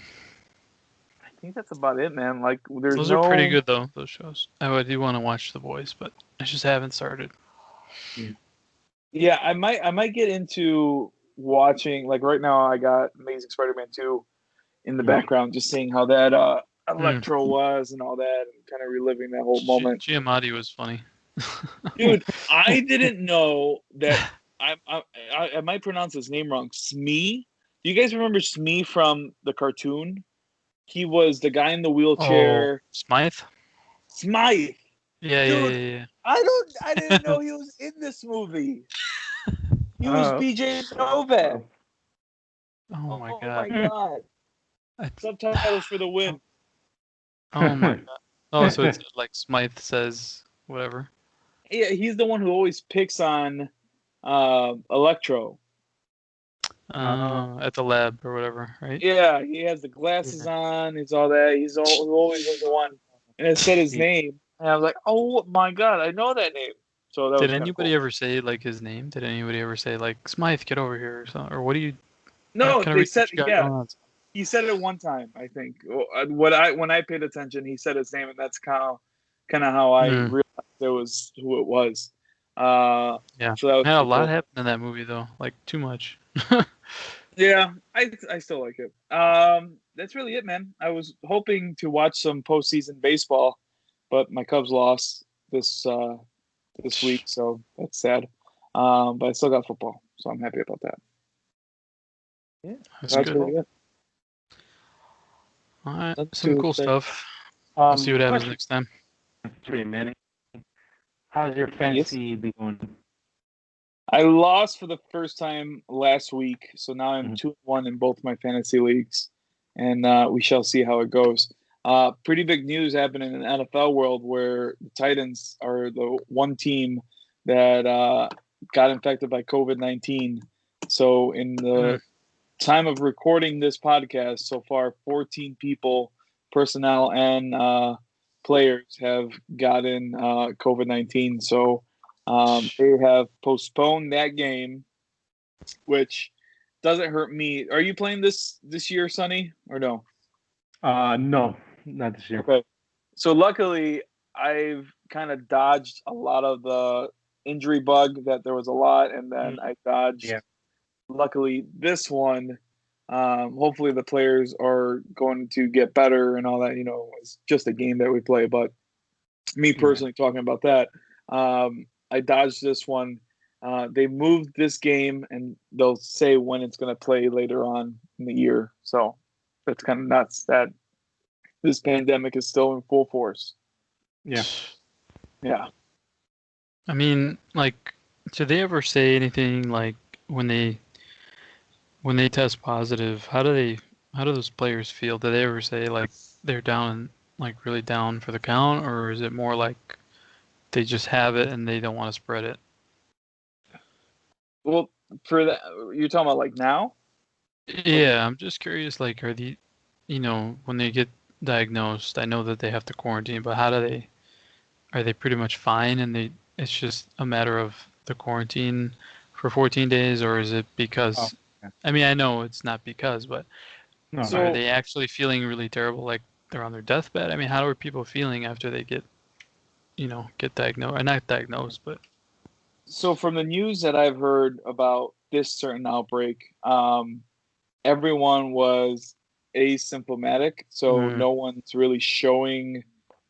I think that's about it, man. Like, there's Those are pretty no. good though, those shows. I do want to watch The Boys, but I just haven't started. Yeah, I might get into watching. Like right now, I got Amazing Spider-Man 2 in the Mm. background, just seeing how that Hmm. Electro was and all that, and kind of reliving that whole moment. Giamatti was funny. Dude, I didn't know that I might pronounce his name wrong. Smee. Do you guys remember Smee from the cartoon? He was the guy in the Oh, wheelchair. Smythe. Smythe. Yeah, yeah, Dude, yeah, yeah. I didn't know he was in this movie. He was Oh. BJ Novak. Oh my Oh god. my god. I- Subtitles for the win. Oh my god. Oh, so it's like Smythe says whatever. Yeah, he's the one who always picks on Electro. At the lab or whatever, right? Yeah, he has the glasses on. He's all that. He's always was the one. And it said his name, and I was like, "Oh my god, I know that name." So that Did was kind of anybody cool. ever say like his name? Did anybody ever say like Smythe, get over here or something? Or what do you No, kind of they research said you got yeah. going on? He said it one time, I think. When I paid attention, he said his name, and that's kind of how I Hmm. realized it was who it was. Yeah. So that was Man, a pretty lot cool. happened in that movie though. Like too much. Yeah, I still like it. That's really it, man. I was hoping to watch some postseason baseball, but my Cubs lost this week, so that's sad. But I still got football, so I'm happy about that. Yeah, That's that's good. really it. All right. Nothing Some too cool exciting. stuff. We'll see what happens Question next time. for you, Manny. How's your Yes. fantasy league going? I lost for the first time last week, so now I'm Mhm. 2-1 in both my fantasy leagues, and we shall see how it goes. Pretty big news happening in the NFL world where the Titans are the one team that got infected by COVID-19. So in the time of recording this podcast, so far 14 people, personnel and players have gotten COVID-19. So they have postponed that game, which doesn't hurt me. Are you playing this year, Sonny, or no? No, not this year. Okay. So luckily, I've kind of dodged a lot of the injury bug that there was a lot, and then I dodged. Yeah. Luckily, this one, hopefully the players are going to get better and all that. You know, it's just a game that we play. But me personally, talking about that, I dodged this one. They moved this game, and they'll say when it's going to play later on in the year. So that's kind of nuts that this pandemic is still in full force. Yeah. Yeah. I mean, like, do they ever say anything like when they test positive? How do those players feel? Do they ever say like they're down, like really down for the count, or is it more like they just have it and they don't want to spread it? Well, for that, you're talking about like now? Yeah, I'm just curious. Like, are when they get diagnosed, I know that they have to quarantine, but are they pretty much fine and it's just a matter of the quarantine for 14 days, or is it Oh, because, okay. I mean, I know it's not because, but No. are So, they actually feeling really terrible, like they're on their deathbed? I mean, how are people feeling after they get diagnosed, or not diagnosed, but so from the news that I've heard about this certain outbreak, everyone was asymptomatic, so mm, no one's really showing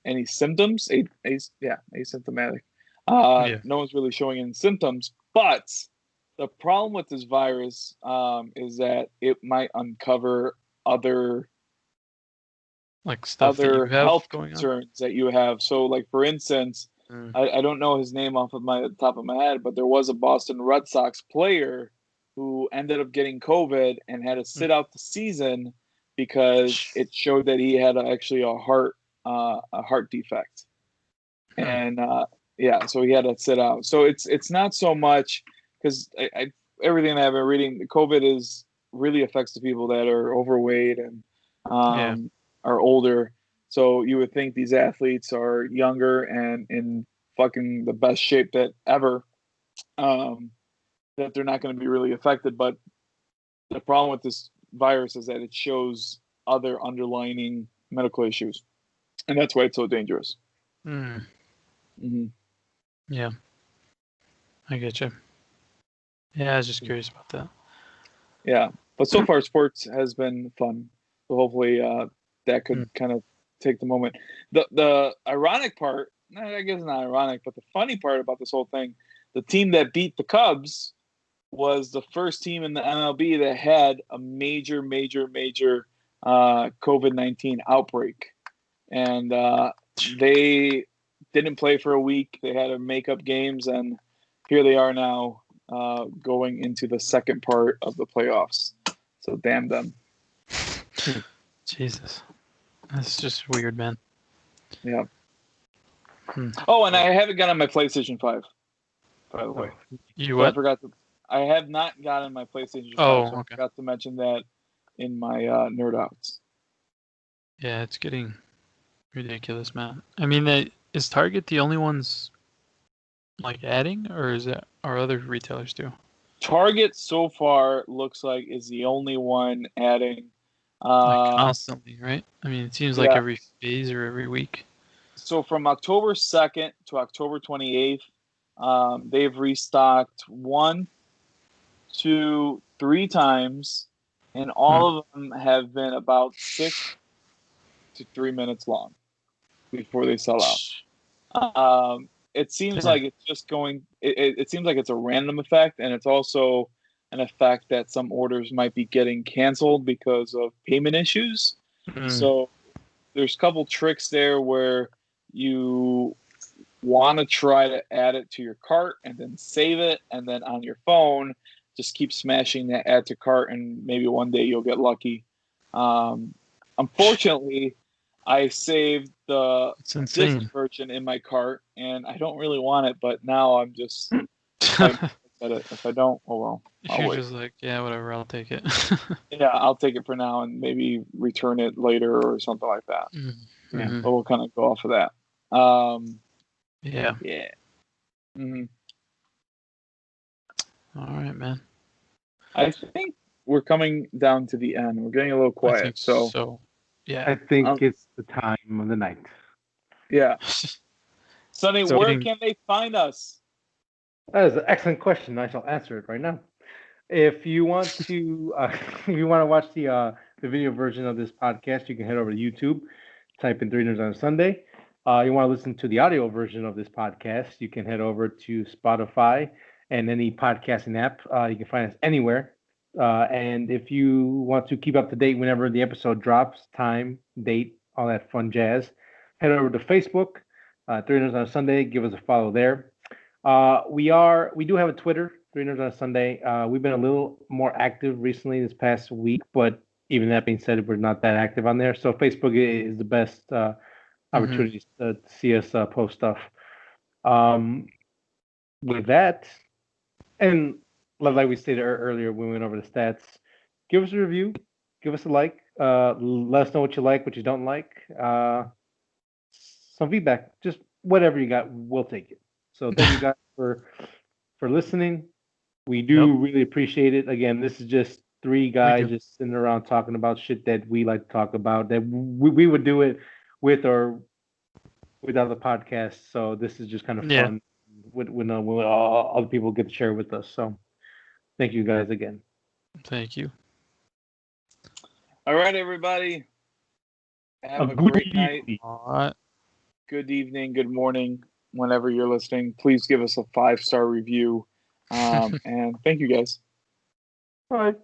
any symptoms. Asymptomatic. yeah, No one's really showing any symptoms. But the problem with this virus is that it might uncover other like stuff that you have health going on? concerns that you have. So, like for instance, Mm, I don't know his name off of my top of my head, but there was a Boston Red Sox player who ended up getting COVID and had to mm, sit out the season because it showed that he had actually a heart defect, mm, and yeah, so he had to sit out. So it's not so much because I everything that I've been reading, COVID is really affects the people that are overweight and yeah, are older. So you would think these athletes are younger and in fucking the best shape that ever, that they're not going to be really affected. But the problem with this virus is that it shows other underlining medical issues, and that's why it's so dangerous. mm, Mm-hmm. yeah, I get you. Yeah, I was just curious about that. Yeah, but so far sports has been fun. So hopefully that could Mm, kind of take the moment. The ironic part, I guess not ironic, but the funny part about this whole thing, the team that beat the Cubs was the first team in the MLB that had a major COVID-19 outbreak. And they didn't play for a week. They had to make up games, and here they are now going into the second part of the playoffs. So damn them. Jesus. That's just weird, man. Yeah. Oh, and I haven't gotten my PlayStation 5, by the way. You what? I have not gotten my PlayStation 5, Oh, so I okay. forgot to mention that in my Nerd Outs. Yeah, it's getting ridiculous, man. I mean, is Target the only ones like adding, or are other retailers too? Target so far looks like is the only one adding. Like constantly, right? I mean, it seems like Yeah. every phase or every week. So from October 2nd to October 28th, they've restocked 1, 2, 3 times, and all of them have been about 6 to 3 minutes long before they sell out. It seems like it's just going. It seems like it's a random effect, and it's also an effect that some orders might be getting canceled because of payment issues. So there's a couple tricks there where you want to try to add it to your cart and then save it, and then on your phone just keep smashing that add to cart, and maybe one day you'll get lucky. Unfortunately, I saved the disc version in my cart, and I don't really want it, but now I'm just if I don't, oh well. You're just like, yeah, whatever, I'll take it. Yeah, I'll take it for now and maybe return it later or something like that. Yeah, but we'll kind of go off of that. Yeah. Mm-hmm. All right, man. I think we're coming down to the end. We're getting a little quiet. So yeah. I think it's the time of the night. Yeah. Sonny, where can they find us? That is an excellent question. I shall answer it right now. If you want to, if you want to watch the video version of this podcast, you can head over to YouTube, type in 3 Nerds on a Sunday. You want to listen to the audio version of this podcast, you can head over to Spotify and any podcasting app. You can find us anywhere. And if you want to keep up to date whenever the episode drops, time, date, all that fun jazz, head over to Facebook, 3 Nerds on a Sunday. Give us a follow there. We do have a Twitter, 3 Nerds on a Sunday. We've been a little more active recently this past week, but even that being said, we're not that active on there. So Facebook is the best opportunity to see us post stuff. With that, and like we stated earlier when we went over the stats, give us a review, give us a like, let us know what you like, what you don't like, some feedback, just whatever you got, we'll take it. So thank you guys for listening. We do really appreciate it. Again, this is just 3 guys just sitting around talking about shit that we like to talk about, that we would do it with or without the podcast. So this is just kind of fun when other people get to share with us. So thank you guys again. Thank you. All right, everybody. Have a great night. Good evening, good morning, whenever you're listening. Please give us a 5-star review. And thank you guys. Bye.